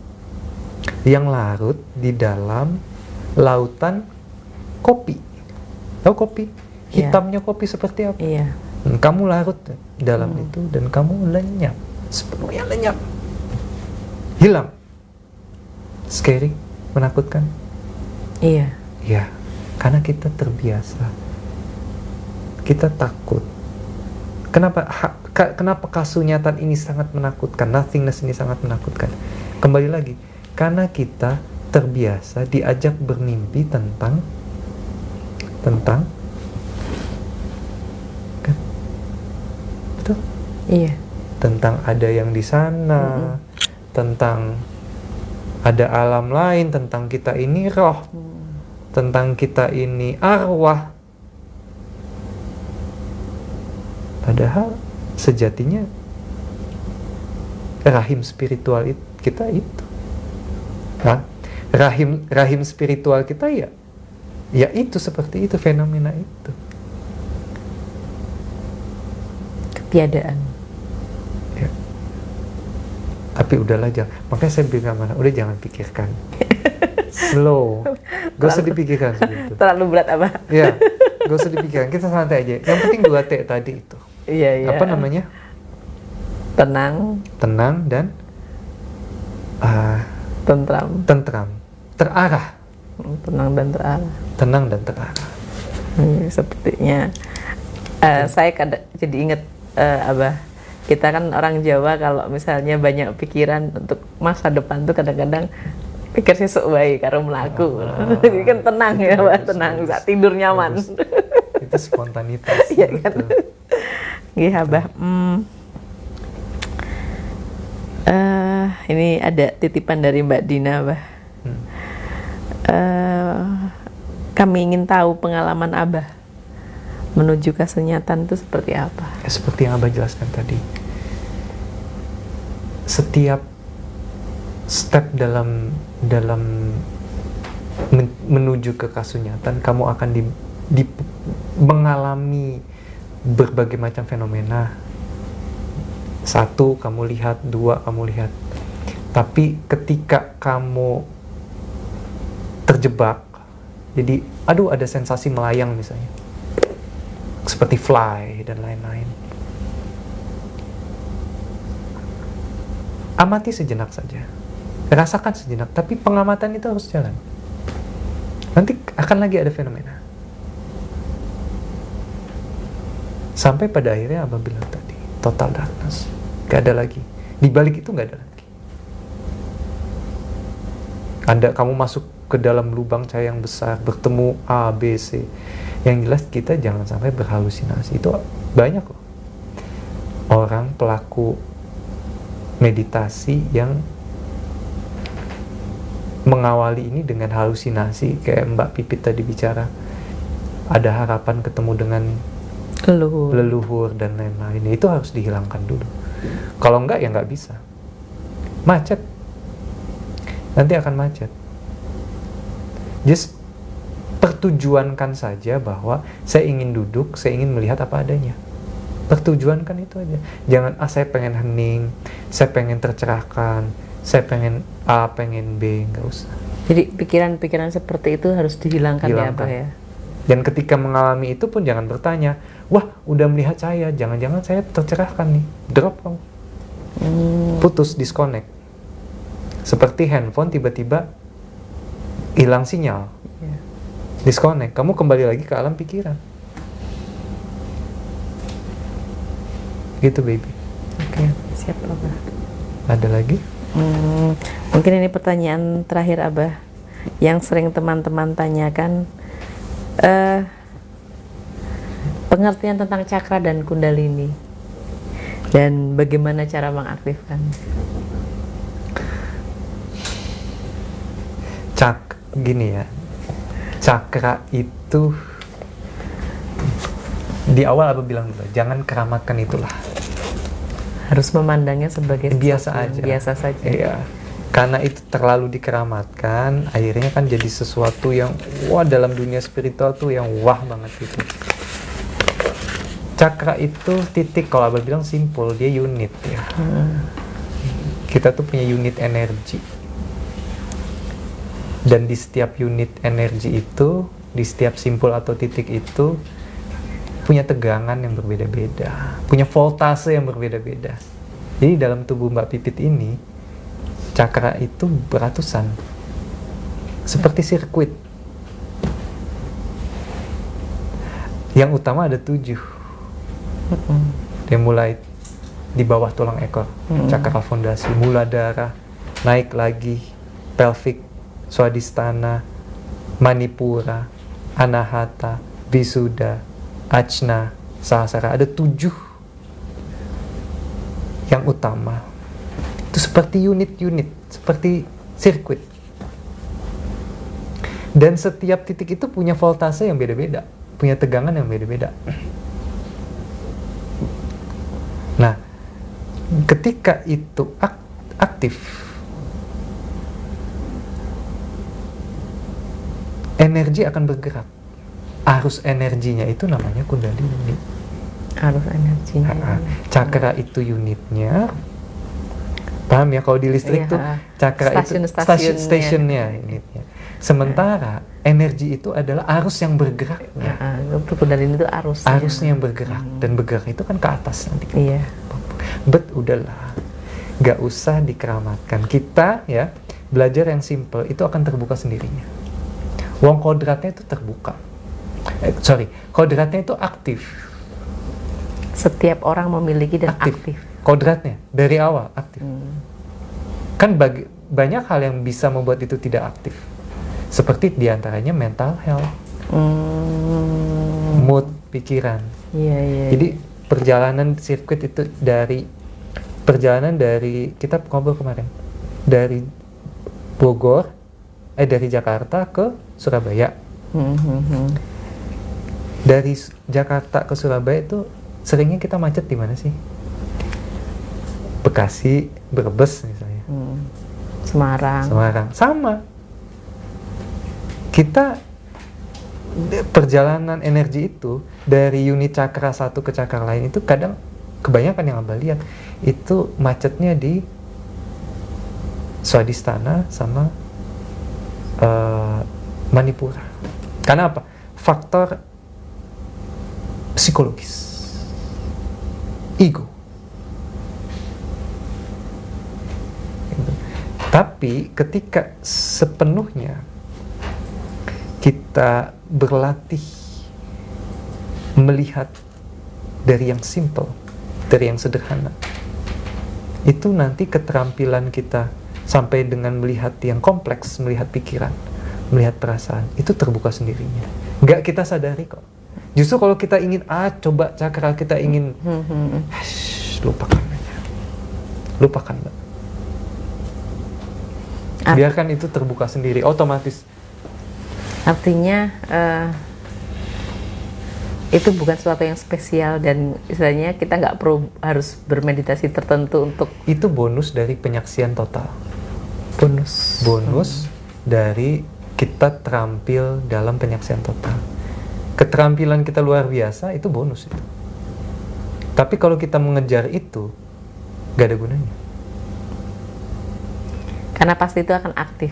yang larut di dalam lautan kopi. Tahu kopi? Hitamnya kopi seperti apa? Iya. Kamu larut dalam itu dan kamu lenyap. Sepenuhnya lenyap. Hilang. Scary, menakutkan. Iya. Ya, karena kita terbiasa. Kita takut. Kenapa kasunyatan ini sangat menakutkan? Nothingness ini sangat menakutkan. Kembali lagi, karena kita terbiasa diajak bermimpi tentang kan? Betul? Iya. Tentang ada yang di sana, tentang ada alam lain, tentang kita ini roh, tentang kita ini arwah. Padahal sejatinya rahim spiritual kita itu, nah, rahim spiritual kita ya itu seperti itu, fenomena itu. Ketiadaan. Ya. Tapi udahlah, makanya saya bilang udah jangan pikirkan. Slow, gak usah dipikirkan segitu. Terlalu berat apa? Ya, gak usah dipikirkan, kita santai aja. Yang penting 2T tadi itu. Iya. Apa namanya? Tenang dan tentram. Terarah. Tenang dan terarah. Sepertinya saya jadi ingat Abah, kita kan orang Jawa kalau misalnya banyak pikiran untuk masa depan tuh kadang-kadang pikir sesuk baik karo mlaku. Jadi kan tenang ya, Abah, tenang, bisa tidur nyaman. Itu spontanitas. Iya kan? Nggih, Abah. Ini ada titipan dari Mbak Dina, Abah. Kami ingin tahu pengalaman Abah menuju kasunyatan itu seperti apa? Seperti yang Abah jelaskan tadi. Setiap step dalam menuju ke kasunyatan, kamu akan mengalami berbagai macam fenomena. 1, kamu lihat. 2, kamu lihat. Tapi ketika kamu terjebak, jadi ada sensasi melayang misalnya, seperti fly dan lain-lain, amati sejenak saja, rasakan sejenak, tapi pengamatan itu harus jalan. Nanti akan lagi ada fenomena sampai pada akhirnya Abah bilang tadi, total darkness, gak ada lagi. Di balik itu gak ada lagi. Kamu masuk ke dalam lubang cahaya yang besar, bertemu A, B, C. Yang jelas kita jangan sampai berhalusinasi. Itu banyak loh orang pelaku meditasi yang mengawali ini dengan halusinasi, kayak Mbak Pipit tadi bicara, ada harapan ketemu dengan leluhur dan lain-lain. Itu harus dihilangkan dulu. Kalau enggak ya enggak bisa. Macet. Nanti akan macet. Just pertujuankan saja bahwa saya ingin duduk, saya ingin melihat apa adanya. Pertujuankan itu aja. Jangan saya pengen hening, saya pengen tercerahkan, saya pengen A, pengen B, enggak usah. Jadi pikiran-pikiran seperti itu harus dihilangkan. Ya, Pak ya. Dan ketika mengalami itu pun jangan bertanya, wah udah melihat saya, jangan-jangan saya tercerahkan nih. Drop kamu. Putus, disconnect. Seperti handphone tiba-tiba hilang sinyal. Disconnect, kamu kembali lagi ke alam pikiran. Gitu, baby. Oke, siap, Abah. Ada lagi? Mungkin ini pertanyaan terakhir, Abah, yang sering teman-teman tanyakan. Pengertian tentang cakra dan kundalini. Dan bagaimana cara mengaktifkan? Gini ya, cakra itu di awal Abah bilang dulu, jangan keramatkan itulah. Harus memandangnya sebagai Biasa sesuatu yang aja. biasa saja. Iya. Karena itu terlalu dikeramatkan, akhirnya kan jadi sesuatu yang wah, dalam dunia spiritual tuh yang wah banget gitu. Cakra itu titik, kalau Abah bilang simpul, dia unit ya. Kita tuh punya unit energi. Dan di setiap unit energi itu, di setiap simpul atau titik itu punya tegangan yang berbeda-beda, punya voltase yang berbeda-beda. Jadi dalam tubuh Mbak Pipit ini, cakra itu beratusan, seperti sirkuit. Yang utama ada 7. Dia mulai di bawah tulang ekor, cakra fondasi, muladhara, naik lagi, pelvic, swadhisthana, manipura, anahata, visuddha, ajna, sahasrara. Ada 7 yang utama. Itu seperti unit-unit, seperti sirkuit. Dan setiap titik itu punya voltase yang beda-beda, punya tegangan yang beda-beda. Nah, ketika itu aktif, energi akan bergerak. Arus energinya itu namanya kundalini. Arus energinya. Cakra itu unitnya. Paham ya, kalau di listrik tuh cakra itu stasiunnya unitnya. Sementara energi itu adalah arus yang bergeraknya. Kundalini itu arus. Arusnya yang bergerak, dan bergerak itu kan ke atas nanti. Iya. Udahlah, gak usah dikeramatkan. Kita ya belajar yang simple itu akan terbuka sendirinya. Wong kodratnya itu terbuka. Kodratnya itu aktif. Setiap orang memiliki dan aktif. Kodratnya dari awal aktif. Kan banyak hal yang bisa membuat itu tidak aktif. Seperti diantaranya mental health, mood, pikiran. Iya. Jadi perjalanan sirkuit itu dari kita ngobrol kemarin, dari Bogor, dari Jakarta ke Surabaya. Dari Jakarta ke Surabaya itu seringnya kita macet di mana sih? Bekasi, Brebes misalnya. Semarang. Sama. Kita perjalanan energi itu dari unit cakra satu ke cakra lain itu kadang kebanyakan yang Abah lihat itu macetnya di swadhisthana sama manipura. Karena apa? Faktor psikologis, ego. Tapi ketika sepenuhnya kita berlatih melihat dari yang simple, dari yang sederhana, itu nanti keterampilan kita sampai dengan melihat yang kompleks, melihat pikiran, melihat perasaan, itu terbuka sendirinya. Nggak kita sadari kok. Justru kalau kita ingin coba cakra, kita ingin lupakan aja. Lupakan, Mbak. Biarkan itu terbuka sendiri, otomatis. Artinya itu bukan sesuatu yang spesial, dan istilahnya kita nggak perlu harus bermeditasi tertentu untuk itu. Bonus dari penyaksian total. Bonus dari kita terampil dalam penyaksian total. Keterampilan kita luar biasa, itu bonus itu. Tapi kalau kita mengejar itu, gak ada gunanya. Karena pasti itu akan aktif.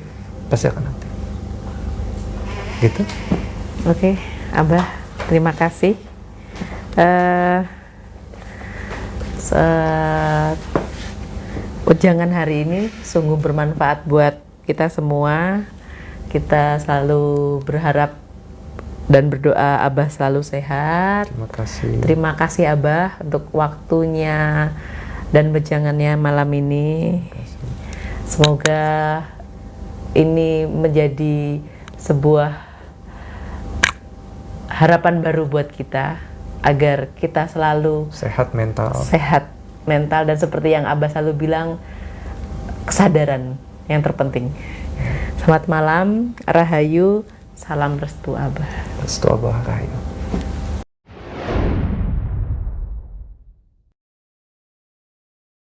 Pasti akan aktif. Gitu. Oke, Abah, terima kasih. Ujangan hari ini sungguh bermanfaat buat kita semua. Kita selalu berharap dan berdoa Abah selalu sehat. Terima kasih. Terima kasih Abah untuk waktunya dan wejangannya malam ini. Semoga ini menjadi sebuah harapan baru buat kita agar kita selalu sehat mental, sehat mental, dan seperti yang Abah selalu bilang, kesadaran yang terpenting. Selamat malam, Rahayu, salam restu Abah. Restu Abah, Rahayu.